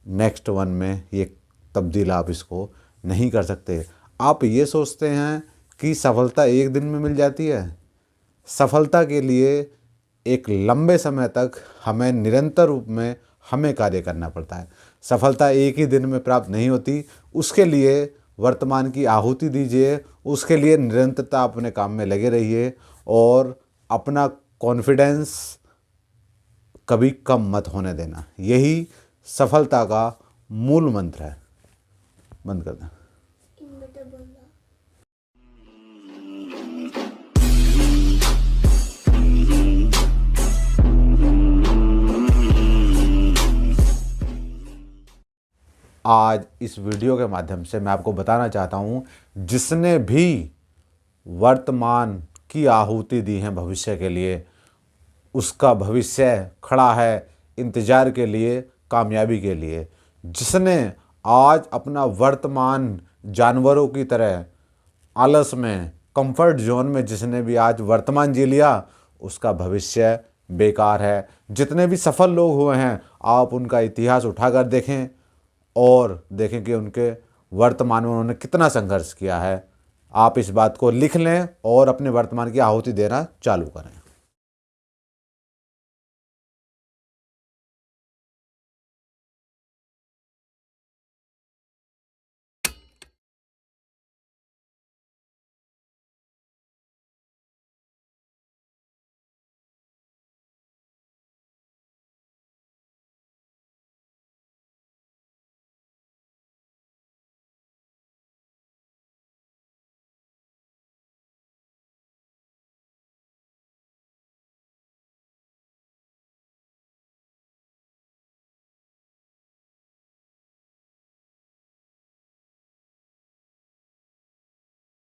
नेक्स्ट वन में ये तब्दील आप इसको नहीं कर सकते। आप ये सोचते हैं कि सफलता एक दिन में मिल जाती है। सफलता के लिए एक लंबे समय तक हमें निरंतर रूप में हमें कार्य करना पड़ता है। सफलता एक ही दिन में प्राप्त नहीं होती। उसके लिए वर्तमान की आहुति दीजिए, उसके लिए निरंतरता अपने काम में लगे रहिए, और अपना कॉन्फिडेंस कभी कम मत होने देना। यही सफलता का मूल मंत्र है। बंद कर दें। आज इस वीडियो के माध्यम से मैं आपको बताना चाहता हूँ, जिसने भी वर्तमान की आहुति दी है भविष्य के लिए, उसका भविष्य खड़ा है इंतज़ार के लिए, कामयाबी के लिए। जिसने आज अपना वर्तमान जानवरों की तरह आलस में, कंफर्ट जोन में जिसने भी आज वर्तमान जी लिया, उसका भविष्य बेकार है। जितने भी सफल लोग हुए हैं, आप उनका इतिहास उठाकर देखें, और देखें कि उनके वर्तमान में उन्होंने कितना संघर्ष किया है। आप इस बात को लिख लें और अपने वर्तमान की आहुति देना चालू करें।